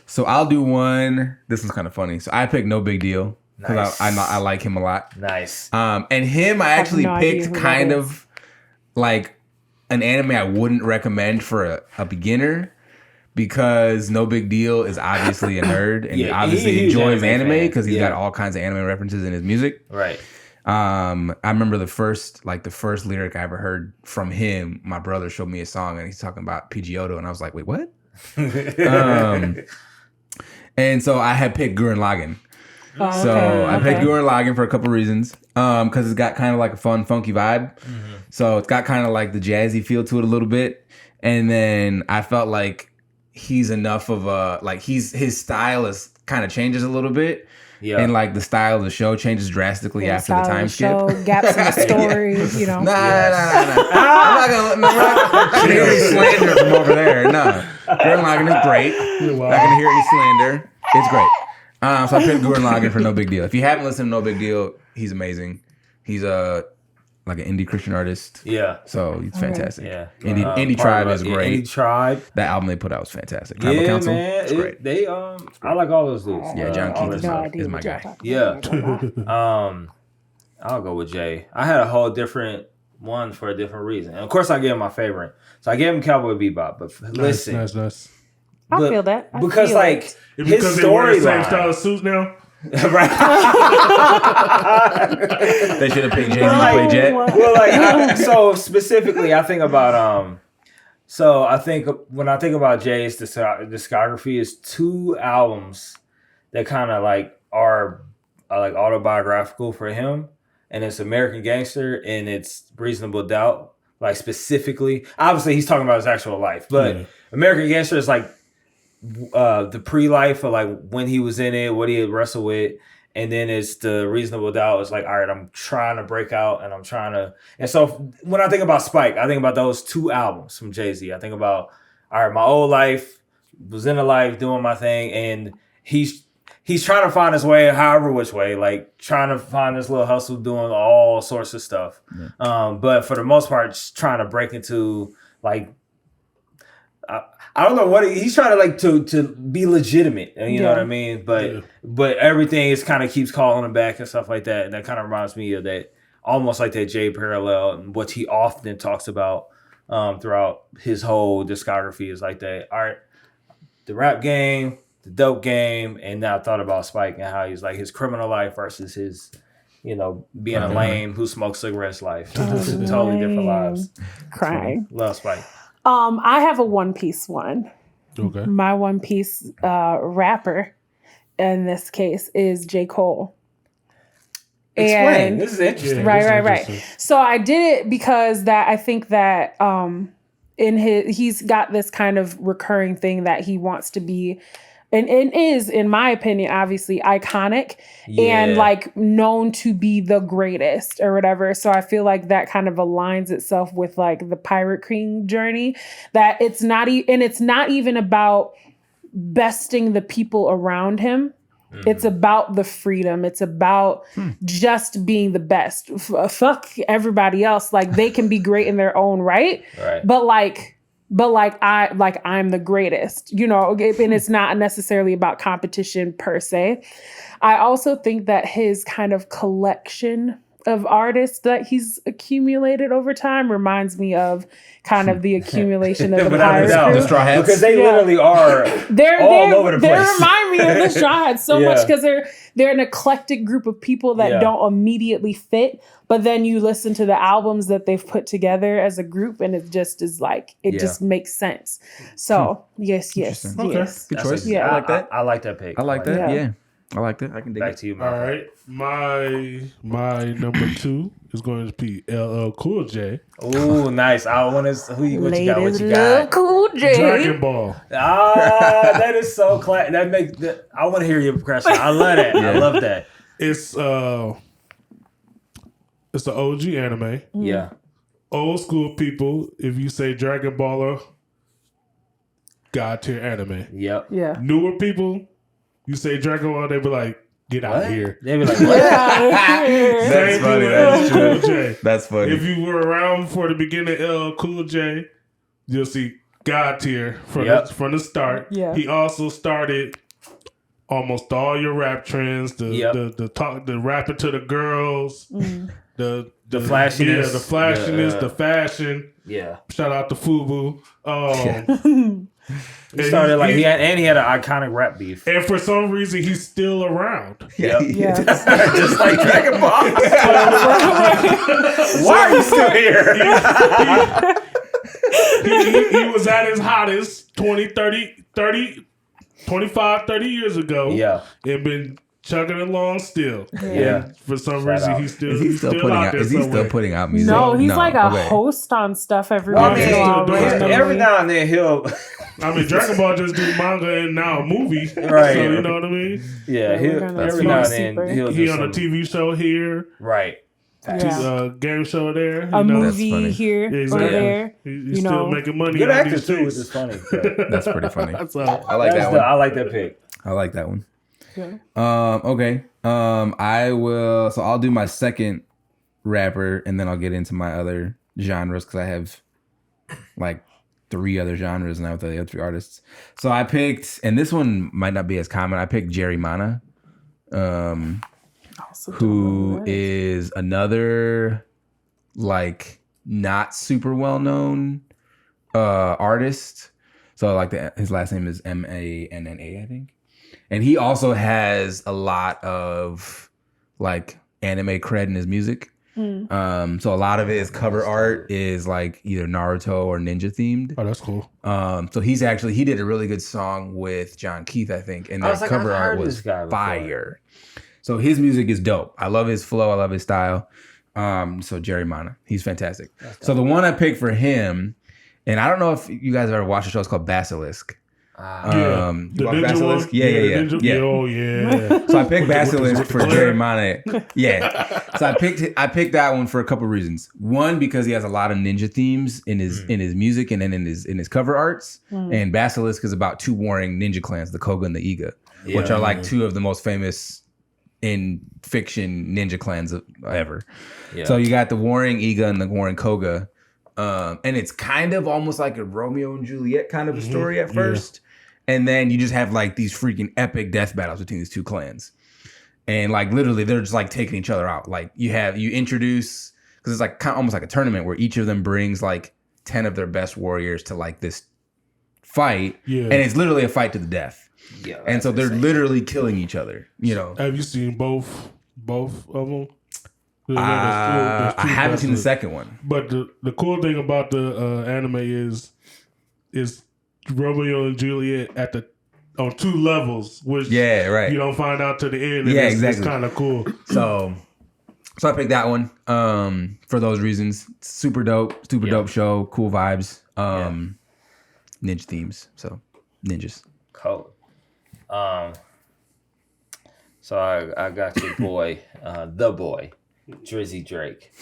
So I'll do one. This one's kind of funny. So I picked No Big Deal because I like him a lot. Nice. And him I actually picked kind of like an anime I wouldn't recommend for a beginner because No Big Deal is obviously a nerd and he obviously enjoys anime because he's got all kinds of anime references in his music. Right. I remember the first lyric I ever heard from him. My brother showed me a song and he's talking about Pidgeotto and I was like, wait, what? And so I had picked Gurren Lagann. I picked Gurren Lagann for a couple reasons. Because it's got kind of like a fun, funky vibe. Mm-hmm. So it's got kind of like the jazzy feel to it a little bit. And then I felt like he's enough of a his style is kind of changes a little bit. Yeah. And like the style of the show changes drastically after the time skip. Gaps in the story, you know. Nah. I'm not gonna hear any slander from over there. No. Gurren Lagann is great. Wow. Not gonna hear any slander. It's great. So I picked Gurren Lagann for No Big Deal. If you haven't listened to No Big Deal, he's amazing. He's like an indie Christian artist. Yeah. So he's fantastic. Yeah. Indie Tribe is great. Indie Tribe. That album they put out was fantastic. Tribal Council. Man. It's great. I like all those dudes. Yeah, John Keith is my guy. Yeah. I'll go with Jay. I had a whole different one for a different reason. And of course I gave him my favorite. So I gave him Cowboy Bebop. But listen. Nice. I feel that. Because his storyline. Same style of suits now? Right. They should have picked Jay-Z to play Jet. Well, so specifically, I think about when I think about Jay's discography, is 2 albums that kind of are autobiographical for him, and it's American Gangster and it's Reasonable Doubt. Like specifically, obviously he's talking about his actual life, but American Gangster is like the pre-life of like when he was in it, what he had wrestled with, and then it's the Reasonable Doubt. It's like, all right, I'm trying to break out and and so when I think about Spike, I think about those 2 albums from Jay-Z. I think about, all right, my old life, was in the life doing my thing, and he's trying to find his way however which way, like trying to find this little hustle, doing all sorts of stuff. But for the most part, just trying to break into like, I don't know what he's trying to be legitimate, you know what I mean? But everything is kind of keeps calling him back and stuff like that. And that kind of reminds me of that, almost like that Jay parallel, and what he often talks about throughout his whole discography is like that. All right, the rap game, the dope game, and now I thought about Spike and how he's like his criminal life versus his, being a lame who smokes cigarettes life. Totally different lives. Crying. So, love Spike. I have a One Piece one. Okay. My One Piece rapper in this case is J. Cole. Explain. This is interesting. Right. So I did it because I think that he's got this kind of recurring thing that he wants to be and is, in my opinion, obviously iconic and like known to be the greatest or whatever. So I feel like that kind of aligns itself with like the Pirate King journey, that it's not it's not even about besting the people around him. It's about the freedom. It's about just being the best. Fuck everybody else. Like they can be great in their own right. But I'm the greatest, you know, and it's not necessarily about competition per se. I also think that his kind of collection of artists that he's accumulated over time reminds me of kind of the accumulation of the Pirates crew. The Straw Hats. Because they literally are all over the place. They remind me of the Straw Hats so much because they're an eclectic group of people that don't immediately fit, but then you listen to the albums that they've put together as a group and it just is like, it just makes sense. So yes. Okay. Good choice. Yeah. I like that. I like that pick. I like that. Yeah. I like that. I can dig Back it. to you, All right. My number 2 is going to be LL Cool J. Oh, nice. I want to. What you got? What you love got? Cool J. Dragon Ball. That is so classic. I want to hear your impression. I love that. I love that. It's the OG anime. Yeah. Old school people, if you say Dragon Baller, God tier anime. Yep. Yeah. Newer people, you say Dragon Ball, they be like, get out of here. They be like, what? That's funny. That's true. Cool J. That's funny. If you were around for the beginning of LL Cool J, you'll see God tier from the start. Yeah. He also started almost all your rap trends, the rapping to the girls, the flashiness. the flashiness, the fashion. Yeah. Shout out to Fubu. He started he had an iconic rap beef. And for some reason, he's still around. Yep. Yeah. Just like Dragon Ball. Why are you still here? He was at his hottest 25, 30 years ago. Yeah. And been chugging along still. Yeah. And for some reason, he's still putting out out? there Is he still putting out music? No, he's like a host on stuff every once in a while. Every now and then he'll. I mean, Dragon Ball just do manga and now a movie. Right. So you know what I mean? Yeah, every now and then he'll He do on a TV show here. Right. Game show there. A movie here or there. He's still making money. Good actor too, which is funny. That's pretty funny. So, I like that one. I like that pick. I like that one. Yeah. Okay. I will. So I'll do my second rapper, and then I'll get into my other genres because I have like 3 other genres now with the other 3 artists. So I picked, and this one might not be as common. I picked Jerry Mana, who is another like not super well known artist. So like his last name is Manna, I think. And he also has a lot of like anime cred in his music. So a lot of his cover art is like either Naruto or ninja themed. Oh, that's cool. So he did a really good song with John Keith, I think, and their cover art was fire. So his music is dope. I love his flow. I love his style. So Jerry Mana, he's fantastic. So the one I picked for him, and I don't know if you guys have ever watched a show. It's called Basilisk. The ninja Basilisk? one? Yeah. Oh yeah. So I picked Basilisk for Jerry Mana. Yeah. So I picked that one for a couple reasons. One, because he has a lot of ninja themes in his music and then in his cover arts. And Basilisk is about 2 warring ninja clans, the Koga and the Iga, which are like 2 of the most famous in fiction ninja clans ever. Yeah. So you got the warring Iga and the warring Koga. And it's kind of almost like a Romeo and Juliet kind of a story at first. And then you just have like these freaking epic death battles between these 2 clans. And like literally they're just like taking each other out. Like you introduce, because it's like almost like a tournament where each of them brings like 10 of their best warriors to like this fight. Yeah. And it's literally a fight to the death. Yeah. And so they're literally killing each other, you know. Have you seen both of them? I haven't seen the second one. But the cool thing about the anime is Romeo and Juliet on 2 levels, which you don't find out to the end. Yeah, exactly. It's kind of cool. So I picked that one for those reasons. Super dope show, cool vibes, ninja themes. So ninjas. Cool. So I got your boy, the boy, Drizzy Drake.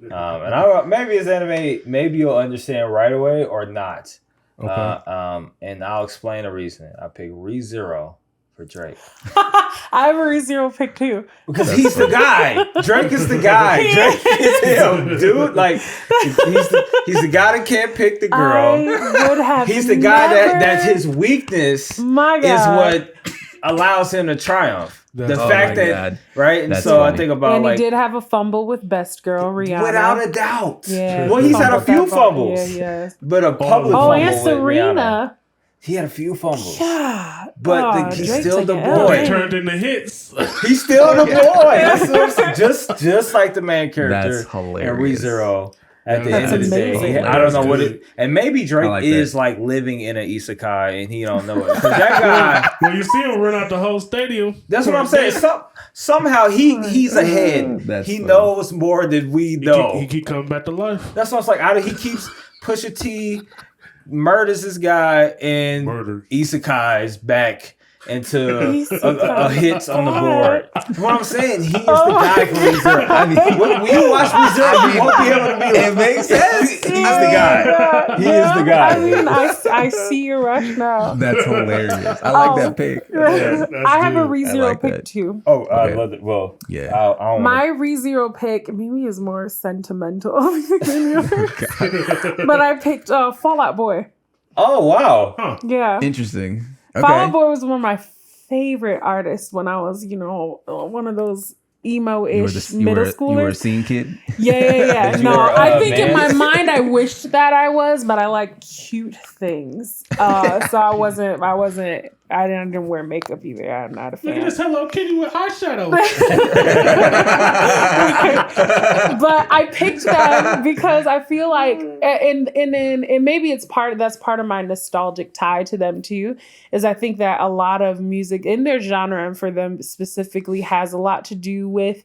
And I maybe it's animated. Maybe you'll understand right away or not. Okay. And I'll explain the reason. I picked ReZero for Drake. I have a ReZero pick too. Because he's the guy. Drake is the guy. Drake is him, dude. Like he's the guy that can't pick the girl. I would have He's the guy that's his weakness My God. is what allows him to triumph. The fact that right, and That's so funny. I think about And like he did have a fumble with Best Girl Rihanna. without a doubt. Yeah. Well, he's had a few Fumbled that fumbles. Yeah. But a public Oh, fumble and with Rihanna. Serena. He had a few fumbles. Yeah. But he's Drake still took the an L. boy. They turned into hits. He's still the boy. That's what I'm saying. Just like the main character. That's hilarious. And ReZero. At the That's end of the day, amazing. I don't know what That's it. And maybe Drake like is that. like living in an isekai, and he don't know it. 'Cause that guy. Well, you see him run out the whole stadium. That's what I'm saying. Somehow he's ahead. That's He funny. knows more than we know. He keep coming back to life. That's what I'm like. He keeps Pusha T murders this guy and Murdered. isekais back into Isekai. a hits on the board. What I'm saying, he is the Oh guy for ReZero. I mean, when you watch ReZero, you won't be able to be like, It makes sense. He's the guy. He is the guy. I mean, I see your rationale. That's hilarious. I like that pick. That's I have a good. ReZero I like pick that. too. Oh, I Okay. love it. Well, Yeah. I don't My ReZero pick maybe is more sentimental than yours. But I picked Fall Out Boy. Oh, wow. Yeah. Interesting. Fall Out Okay. Boy was one of my favorite artists when I was, one of those emo-ish middle schoolers. You were a scene kid. Yeah. Did you No, wear, I think in my Vans? mind I wished that I was, but I like cute things. So I didn't wear makeup either. I'm not a Look at fan. this Hello Kitty with eyeshadow. But I picked them because I feel like, and maybe that's part of my nostalgic tie to them too, is I think that a lot of music in their genre and for them specifically has a lot to do with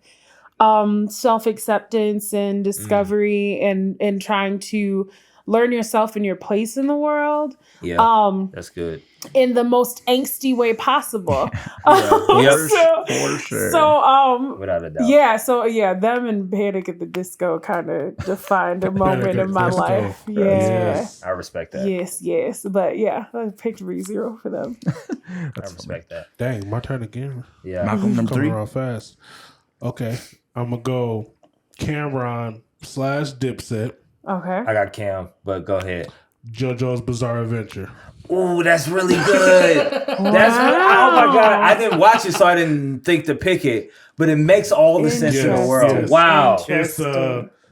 self-acceptance and discovery and trying to learn yourself and your place in the world. Yeah, that's good. In the most angsty way possible. Yep. For sure. So Without a doubt. yeah, so them and Panic at the Disco kind of defined a moment in my Disco. life. Yeah. Yes. I respect that. Yes. But yeah, I picked ReZero for them. I respect that. Dang, my turn again. Yeah. Malcolm, number Coming 3. around fast. Okay, I'm gonna go Cameron / Dipset. Okay. I got Cam, but go ahead. JoJo's Bizarre Adventure. Ooh, that's really good. Oh my god, I didn't watch it, so I didn't think to pick it. But it makes all the sense in the world. Yes. Wow, It's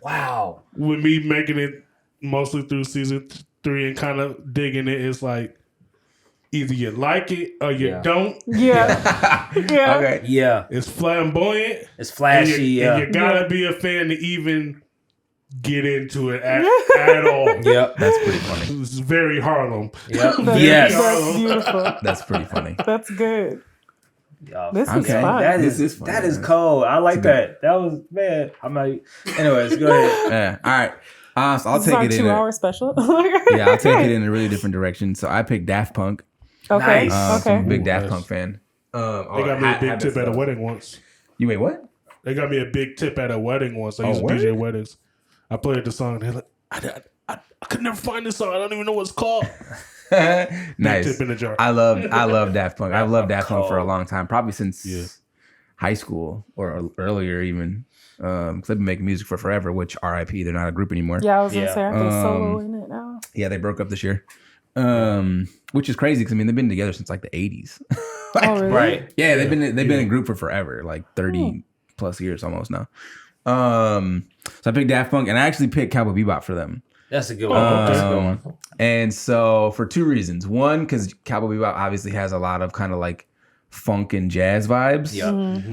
wow. with me making it mostly through season 3 and kind of digging it. It's like either you like it or you don't. Yeah. Yeah. Okay. Yeah, It's flamboyant. it's And flashy. and you Yeah, gotta be a fan to even get into it at all. yep, That's pretty funny. It's very Harlem. yep. That's, Yes. That's beautiful. That's pretty funny. That's good. Yeah. This is Okay. fun. That is funny, that is man. cold. I like that. That was man. I'm like. Anyways, go ahead. Yeah. All right. So I'll This is our take it in. 2-hour special. Yeah, I'll take it in a really different direction. So I picked Daft Punk. Okay. Nice. So I'm a Okay. big Ooh, Daft nice. Punk fan. They got me a big tip at a wedding once. You wait, what? They got me a big tip at a wedding once. I Oh, used to word? DJ weddings. I played the song. They're like, I could never find this song. I don't even know what it's called. Nice. Tip in the jar. I love Daft Punk. I've loved Daft Punk for a Cold. long time, probably since Yeah. high school or earlier even. Because they've been making music for forever, which RIP, they're not a group anymore. Yeah, I was gonna Yeah. say I can solo in it now. Yeah, they broke up this year. Which is crazy because I mean they've been together since like the 80s. Oh really? Right. Yeah, they've been a group for forever, like 30 plus years almost now. So I picked Daft Punk and I actually picked Cowboy Bebop for them. That's a good one. That's a good one. And so for 2 reasons. One, because Cowboy Bebop obviously has a lot of kind of like funk and jazz vibes. Yeah.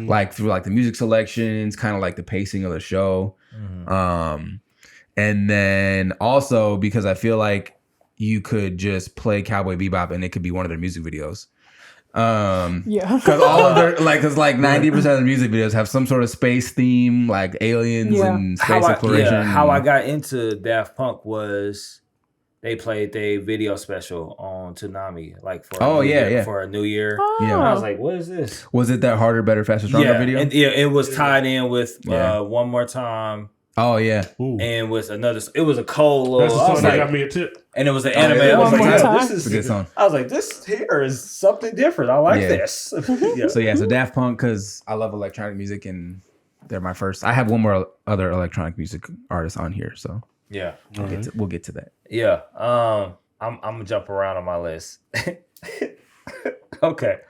Like through like the music selections, kind of like the pacing of the show. And then also because I feel like you could just play Cowboy Bebop and it could be one of their music videos. Yeah. Because all of their because like 90% of the music videos have some sort of space theme, like aliens Yeah. and space exploration. How I got into Daft Punk was they played their video special on Toonami, like for for a New Year. Oh. Yeah, and I was like, "What is this?" Was it that Harder, Better, Faster, Stronger video? And it was tied in with One More Time. Oh yeah, and with another, it was a cold little. That's the song that got me a tip. And it was an anime. I was like, "This is a good song." I was like, "This here is something different. I like this." So Daft Punk, because I love electronic music and they're my first. I have one more other electronic music artist on here, so we'll get to that. Yeah, I'm gonna jump around on my list. Okay,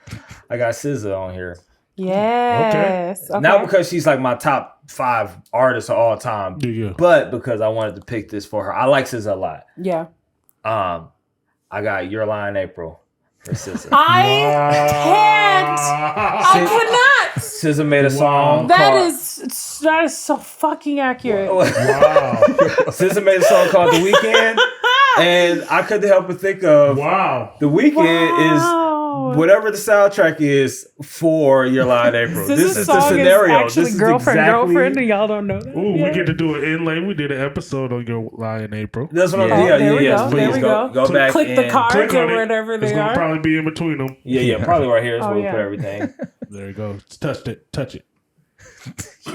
I got SZA on here. Yes. Okay. Not because she's like my top 5 artists of all time, but because I wanted to pick this for her. I like SZA a lot. Yeah. I got Your Lie in April for SZA. I can't. I cannot. SZA made a song. That is so fucking accurate. Wow. SZA made a song called The Weeknd, and I couldn't help but think of The Weeknd is whatever the soundtrack is for Your Lie in April. This is the scenario. This is girlfriend, and y'all don't know that. Ooh, we get to do an inlay. We did an episode on Your Lie in April. That's what I'm doing. Please go back. Click the cards or whatever they are. It's probably be in between them. Yeah, probably right here is where we put everything. There you go. Touch it. So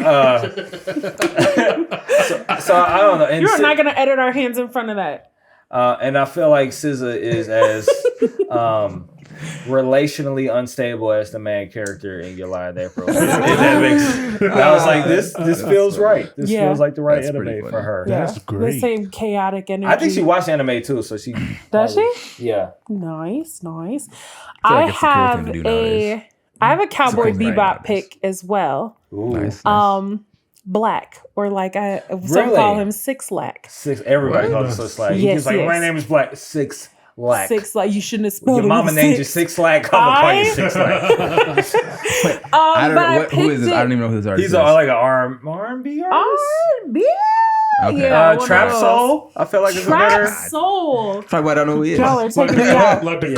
I don't know. And you're not gonna edit our hands in front of that. And I feel like SZA is as relationally unstable as the main character in Your Lie in April. I was like, this feels right. This feels like the right anime for her. Yeah. That's great. The same chaotic energy. I think she watched anime too, so she does she? Yeah. Nice. I have a Cowboy Bebop pick as well. Ooh. Nice. Black, or like some call him Six Lack. Everybody calls him Six Lack. He's like, my name is Black. Six Lack. You shouldn't have spelled it. Your mama named you Six Lack. I'm gonna call you Six Lack. I don't know who is this. I don't even know who this artist is. He's like an R&B artist. R&B. Okay. Yeah, Trap Soul. I feel like it's Trap better. Soul. Probably I don't know who he is. Like the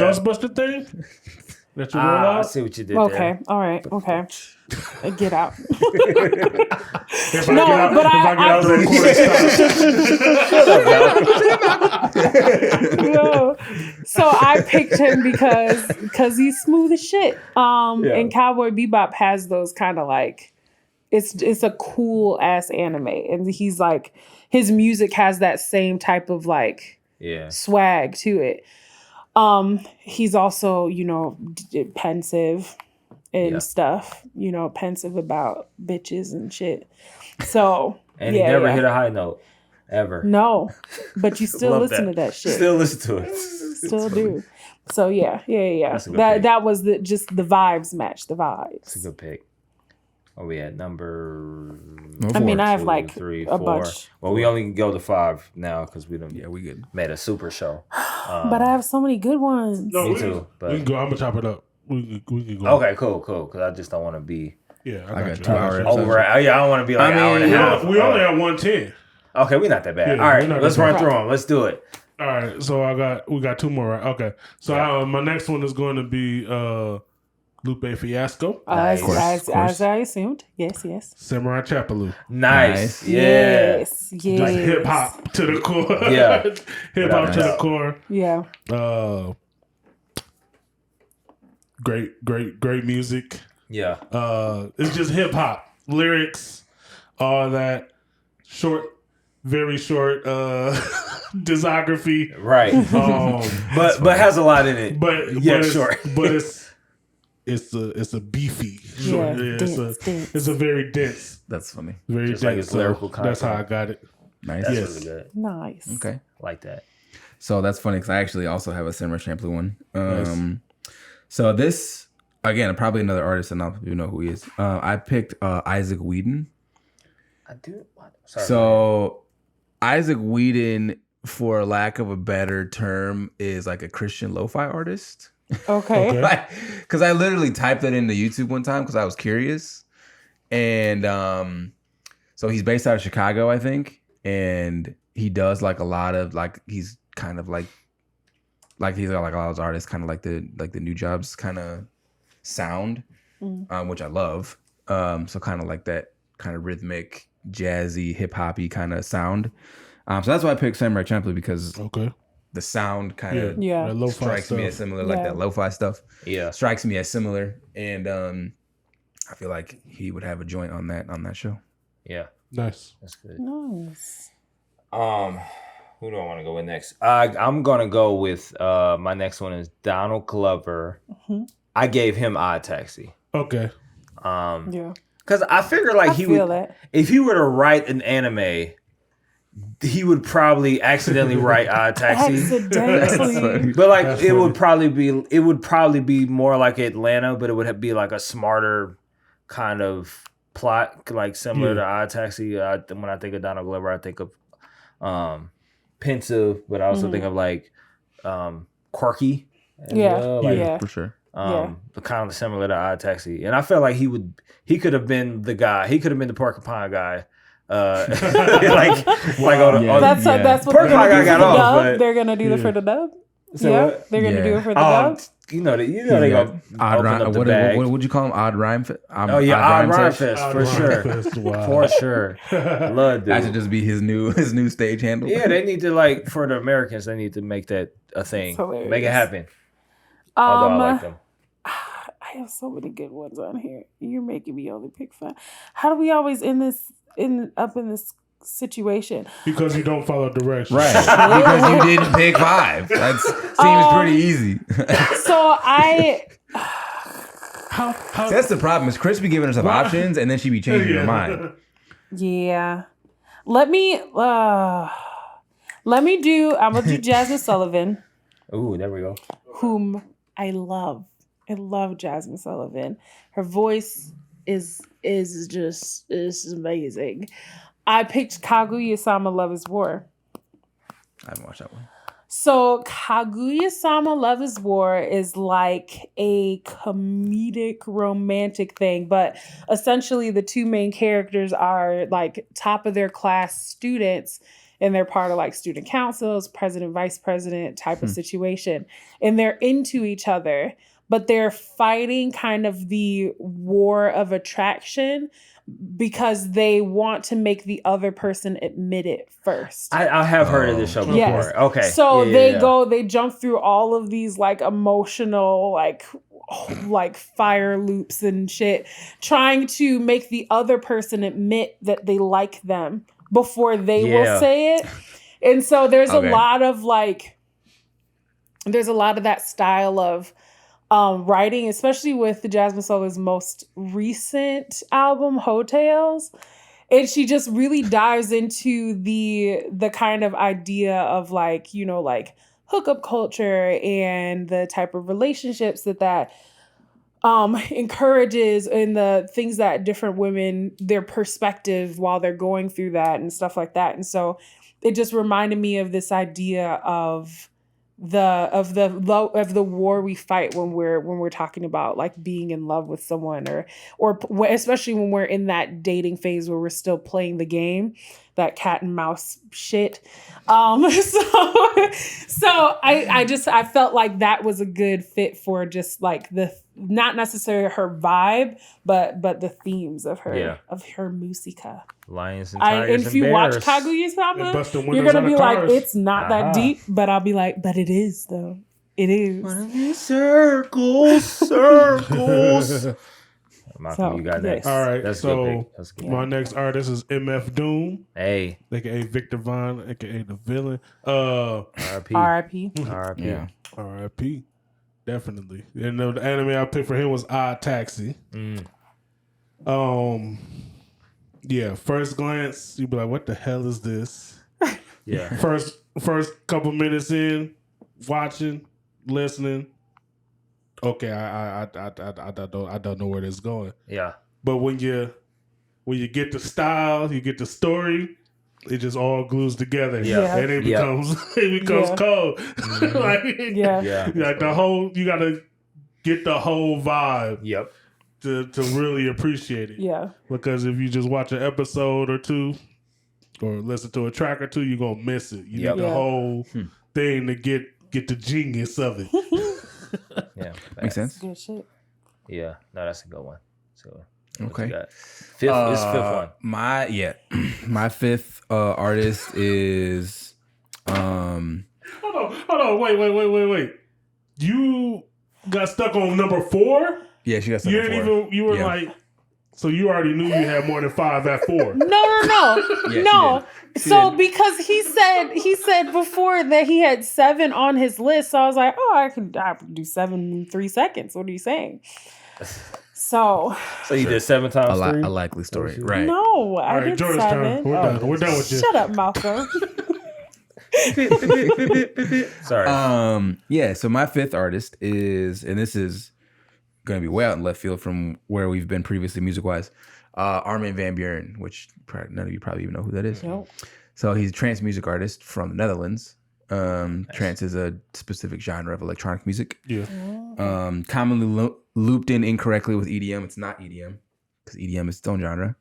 Ghostbuster thing. That you roll out? I see what you did there. Okay, all right, okay. Get out. If I get out of the recording, no. So I picked him because he's smooth as shit. And Cowboy Bebop has those kind of like, it's a cool ass anime, and he's like, his music has that same type of like swag to it. He's also, pensive and stuff, pensive about bitches and shit. So, and he never hit a high note ever. No, but you still listen to that shit. Still listen to it. Still do. So yeah. That was just the vibes match the vibes. It's a good pick. Oh, we had number. I mean, I have 3, a 4. bunch. Well, we only can go to 5 now because we don't. Yeah, we good. Made a super show. But I have so many good ones. No, me too. But we can go. I'm gonna chop it up. We can go. Okay, cool. Because I just don't want to be. Yeah, I got 2 hours. Over. I don't want to be like an hour and a half. We only have 110. Okay, we're not that bad. Yeah, all right, let's run through them. Let's do it. All right, so we got 2 more, right? Okay, so my next one is going to be Lupe Fiasco. As I assumed. Yes. Samurai Champloo. Nice. Yes. Like hip hop to the core. Yeah. Hip hop to the core. Yeah. Great music. Yeah. It's just hip hop. Lyrics, all that. Very short discography. Right. But has a lot in it. But short. But it's a beefy short. Yeah, dense. It's a very dense. That's funny. Very just dense. Like it's lyrical content. That's how I got it. Nice. That's really good. Nice. Okay. Like that. So that's funny because I actually also have a Samurai Champloo one. Nice. So this again, probably another artist, and not you know who he is. I picked Isaac Whedon. I do. Sorry, so Isaac Whedon, for lack of a better term, is like a Christian lo-fi artist. Okay. Because I literally typed that into YouTube one time because I was curious, and so he's based out of Chicago, I think, and he does like a lot of like he's kind of like he's got like a lot of artists, kind of like the New Jobs kind of sound, which I love. So kind of like that kind of rhythmic, jazzy, hip hoppy kind of sound. So that's why I picked Samurai Champloo because the sound kind of strikes me as similar, like that lo-fi stuff. Yeah, strikes me as similar, and I feel like he would have a joint on that show. Yeah, nice. That's good. Nice. Who do I want to go with next? I'm gonna go with my next one is Donald Glover. Mm-hmm. I gave him Odd Taxi. Okay. Yeah. Because I figure like he would, if he were to write an anime, he would probably accidentally write Odd Taxi. Accidentally. But like it would probably be more like Atlanta, but it would be like a smarter kind of plot, like similar to Odd Taxi. When I think of Donald Glover, I think of pensive, but I also think of like quirky. For sure. Kind of similar to Odd Taxi, and I felt like he could have been the guy. He could have been the porcupine guy. That's what porcupine guy got off. But they're gonna do it for the dub. So they're gonna do it for the dub. You know they gonna odd rhyme. What would you call them? Odd rhyme. Odd rhyme fest for sure. For sure. Love that should just be his new stage handle. Yeah, they need to like for the Americans. They need to make that a thing. Make it happen. Although I like them. I have so many good ones on here. You're making me only pick 5. How do we always end up in this situation? Because you don't follow directions. Right. Because you didn't pick 5. That seems pretty easy. So that's the problem. Is Chris be giving herself options and then she be changing her mind. Yeah. I'm gonna do Jasmine Sullivan. Ooh, there we go. Whom I love. I love Jasmine Sullivan. Her voice is amazing. I picked Kaguyasama Loves War. I haven't watched that one. So Kaguyasama Loves War is like a comedic romantic thing, but essentially the two main characters are like top of their class students, and they're part of like student councils, president, vice president type of situation, and they're into each other. But they're fighting kind of the war of attraction because they want to make the other person admit it first. I have heard of this show before. Yes. Okay. So they jump through all of these like emotional, like fire loops and shit, trying to make the other person admit that they like them before they will say it. And so there's a lot of that style of writing, especially with the Jasmine Sullivan's most recent album, Hotels. And she just really dives into the kind of idea of like hookup culture and the type of relationships that encourages, and the things that different women, their perspective while they're going through that and stuff like that. And so it just reminded me of this idea of the war we fight when we're talking about like being in love with someone, or especially when we're in that dating phase where we're still playing the game, that cat and mouse shit. So I felt like that was a good fit for just like not necessarily her vibe, but the themes of her musica. Lions and tigers and if you bears. Watch Kaguya-sama, you're gonna be like, it's not that deep, but I'll be like, but it is though. It is. One of these circles. Malcolm, you got next. All right, that's so my next artist is MF Doom. Hey, aka Victor Von, aka the villain. R.I.P. Yeah. R.I.P. Definitely. And the anime I picked for him was Odd Taxi. Yeah, first glance, you'd be like, what the hell is this? Yeah. First couple minutes in, watching, listening. Okay, I don't know where this is going. Yeah. But when you get the style, you get the story, it just all glues together. Yeah. And it becomes cold. Like the whole, you gotta get the whole vibe. Yep. To really appreciate it. Yeah. Because if you just watch an episode or two or listen to a track or two, you're gonna miss it. You need the whole thing to get the genius of it. Yeah. Makes sense. Good shit. Yeah. No, that's a good one. So okay. Fifth one. My fifth artist is Hold on. Wait. You got stuck on number 4? Yeah, she got stuck on 4. You were like, so you already knew you had more than 5 at 4. No. Yeah, No. She So did. because he said before that he had 7 on his list, so I was like, oh, I can do 7 in 3 seconds. What are you saying? So you did 7 times 3? A likely story, right? no, I All right, did Jordan's 7. turn. We're done with you. Shut up, Malcolm. Sorry. Yeah. So my 5th artist is, and this is going to be way out in left field from where we've been previously music wise. Armin van Buuren, which none of you probably even know who that is. Nope. So he's a trance music artist from the Netherlands. Trance is a specific genre of electronic music. Yeah. Commonly looped in incorrectly with EDM. It's not EDM because EDM is its own genre.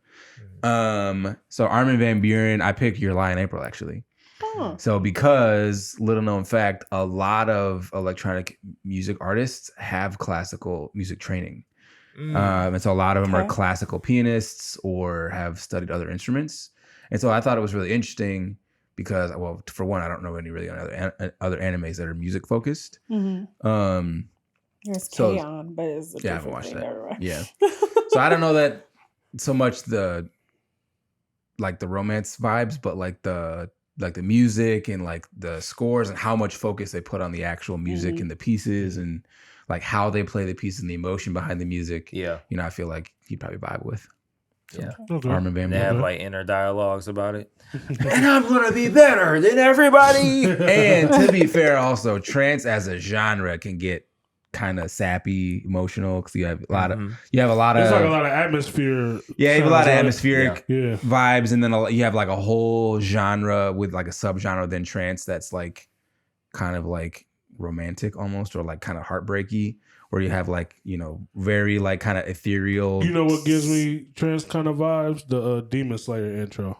So Armin van Buuren, I picked Your Lie in April actually. Oh. So because, little known fact, a lot of electronic music artists have classical music training. And so a lot of them are classical pianists or have studied other instruments. And so I thought it was really interesting because, well, for one, I don't know any really other animes that are music focused. Mm-hmm. There's K-On, but it's a I haven't different watched thing. that. Yeah. So I don't know that so much the romance vibes, but like the music and like the scores and how much focus they put on the actual music and the pieces and like how they play the piece and the emotion behind the music. Yeah. You know, I feel like he'd probably vibe with. So, Yeah. Okay. Armin van They Buuren. have like inner dialogues about it. And I'm gonna be better than everybody. And to be fair, also trance as a genre can get kind of sappy, emotional because you have a lot of There's like a lot of atmosphere. Yeah, you have a lot of sounds, atmospheric yeah. vibes, and then you have like a whole genre with like a subgenre within trance that's like kind of like romantic almost, or like kind of heartbreaky, where you have like, you know, very like kind of ethereal. You know what gives me trance kind of vibes? The Demon Slayer intro.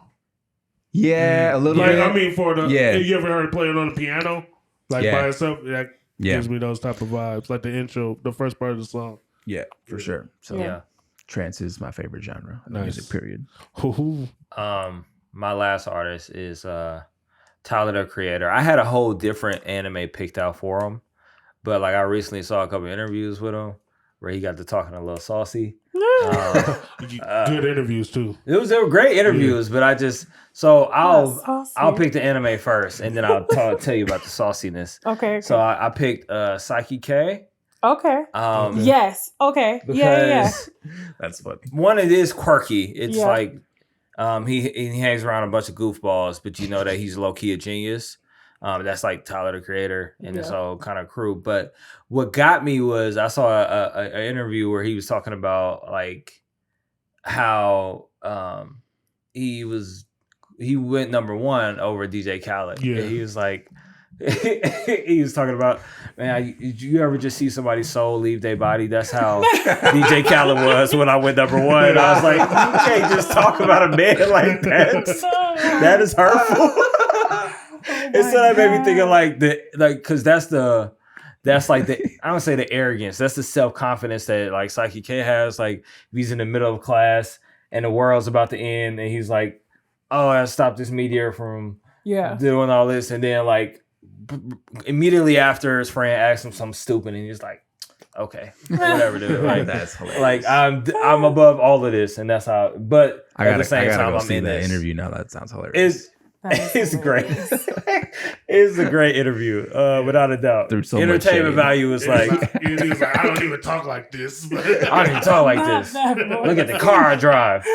Yeah, a little Like, bit. I mean, for the Yeah. you ever heard it playing on the piano, like Yeah. by itself? That gives me those type of vibes, like the intro, the first part of the song. Yeah, for sure. So Yeah. trance is my favorite genre of Nice. music. Period. Ooh. My last artist is Tyler the Creator. I had a whole different anime picked out for him, but like I recently saw a couple interviews with him where he got to talking a little saucy. Good interviews too. They were great interviews, but I'll pick the anime first, and then I'll tell you about the sauciness. Okay. So I picked Psyche K. Okay. Yes. Okay. Yeah. Because That's funny. one, it is quirky. It's like he hangs around a bunch of goofballs, but you know that he's low key a genius. That's like Tyler the Creator and his whole kind of crew. But what got me was I saw an interview where he was talking about like how he went number 1 over DJ Khaled. Yeah. And he was like, he was talking about, man, did you ever just see somebody's soul leave their body? That's how DJ Khaled was when I went number 1. I was like, you can't just talk about a man like that. That is hurtful. And so that made me thinking because that's like the, I don't say the arrogance, that's the self-confidence that like Psyche K has. Like if he's in the middle of class and the world's about to end and he's like, oh, I stopped this meteor from doing all this, and then like immediately after his friend asks him something stupid and he's like, okay, whatever, dude. Like That's hilarious. like I'm above all of this, and that's how. But at the same time, I'm in that this interview now. That sounds hilarious. It's great. It's a great interview, without a doubt. Through so much Entertainment shade. value is like, He was like, I don't even talk like this. I don't even talk like this. Look at the car I drive.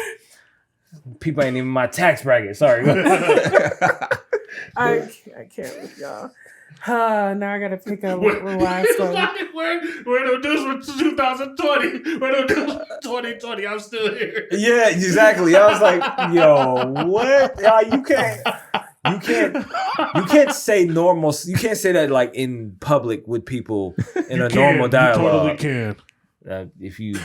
People ain't even my tax bracket. Sorry. I can't with y'all. Now I gotta pick up the last one. We're no dudes for 2020. We're no dudes for 2020. I'm still here. Yeah, exactly. I was like, yo, what? You can't say normal. You can't say that like in public with people in a normal dialogue. You totally can. If you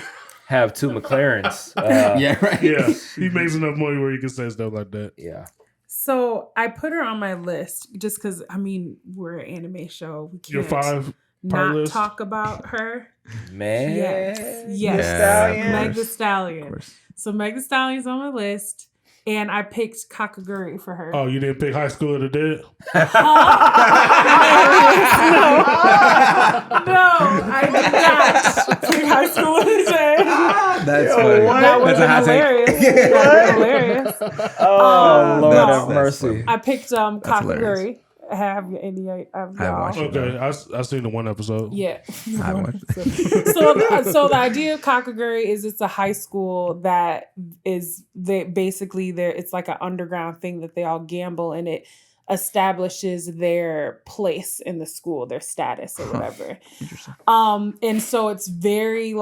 have 2 McLarens. Yeah, right. Yeah, he makes enough money where he can say stuff like that. Yeah. So I put her on my list just because, I mean, we're an anime show. We can't Your 5 not list? talk about her. Man. Yes. Stallion. Meg Thee Stallion. So Meg Thee Stallion's on my list. and I picked Kakaguri for her. Oh, you didn't pick High School of the Dead? No, I did not pick High School of the Dead. That's funny. That would have been hilarious. That would hilarious. Oh, Lord have mercy. I picked Kakaguri. Have any of y'all? Okay, I seen the one episode. Yeah. So the idea of Kakaguri is it's a high school that is it's like an underground thing that they all gamble, and it establishes their place in the school, their status or whatever. Interesting. And so it's very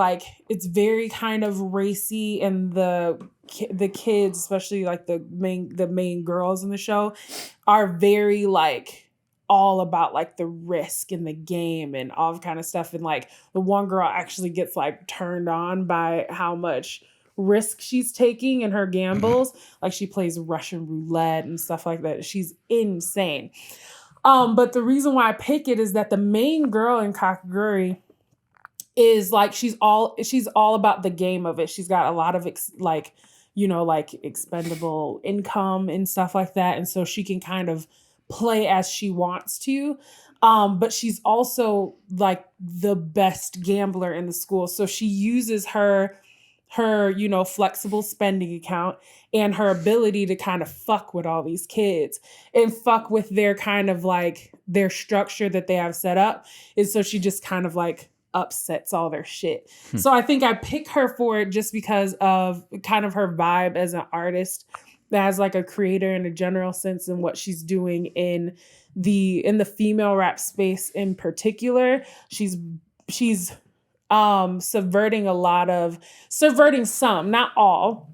kind of racy, and the kids, especially like the main girls in the show, are very like all about like the risk in the game and all kind of stuff. And like the one girl actually gets like turned on by how much risk she's taking in her gambles. Like she plays Russian roulette and stuff like that. She's insane. But the reason why I pick it is that the main girl in Kakaguri is like she's all about the game of it. She's got a lot of expendable income and stuff like that, and so she can kind of play as she wants to. But she's also like the best gambler in the school, so she uses her flexible spending account and her ability to kind of fuck with all these kids and fuck with their kind of like their structure that they have set up. And so she just kind of like upsets all their shit. So I think I pick her for it just because of kind of her vibe as an artist, as like a creator in a general sense, and what she's doing in the female rap space in particular. She's subverting some, not all,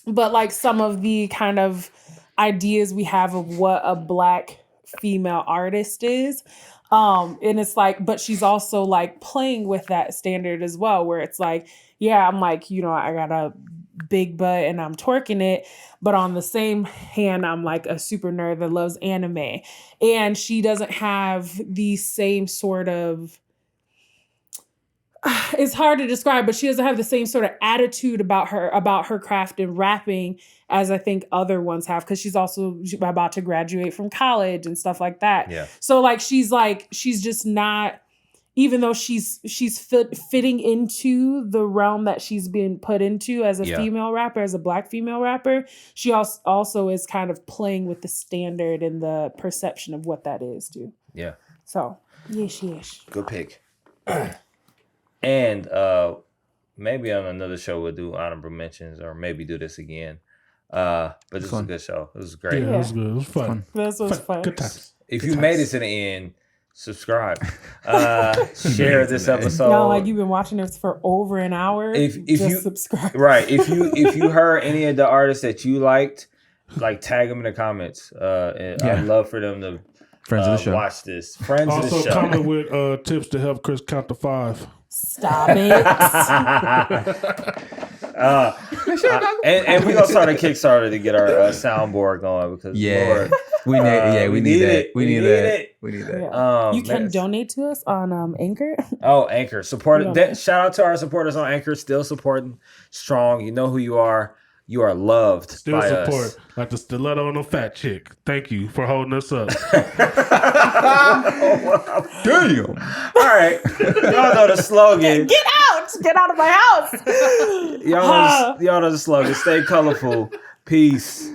but like some of the kind of ideas we have of what a Black female artist is. And it's like, but she's also like playing with that standard as well, where it's like, yeah, I'm like, I got a big butt and I'm twerking it, but on the same hand, I'm like a super nerd that loves anime. And she doesn't have the same sort of, it's hard to describe, but she doesn't have the same sort of attitude about her craft and rapping as I think other ones have, because she's also about to graduate from college and stuff like that. Yeah. So like she's just not, even though she's fitting into the realm that she's been put into as a female rapper, as a Black female rapper, she also is kind of playing with the standard and the perception of what that is too. Yeah. So yes. Good pick. And maybe on another show we'll do honorable mentions, or maybe do this again. But this was a good show. It was great. Yeah, it was good. It was fun. This was fun. Good times. If you made it to the end, subscribe. Share this episode. No, like you've been watching this for over an hour. If you subscribe. Right. If you heard any of the artists that you liked, like tag them in the comments. I'd love for them to friends of the show. Watch this. Friends of the show. Also comment with tips to help Chris count to 5. Stop it. And we're gonna start a Kickstarter to get our soundboard going, because Lord, we need that. We need that. Yeah. You can donate to us on Anchor. Oh, Anchor. Shout out to our supporters on Anchor, still supporting strong. You know who you are. You are loved. Still by support. us. Like the stiletto on a fat chick. Thank you for holding us up. Damn. All right. Y'all know the slogan. Get out. Get out of my house. Y'all know the slogan. Stay colorful. Peace.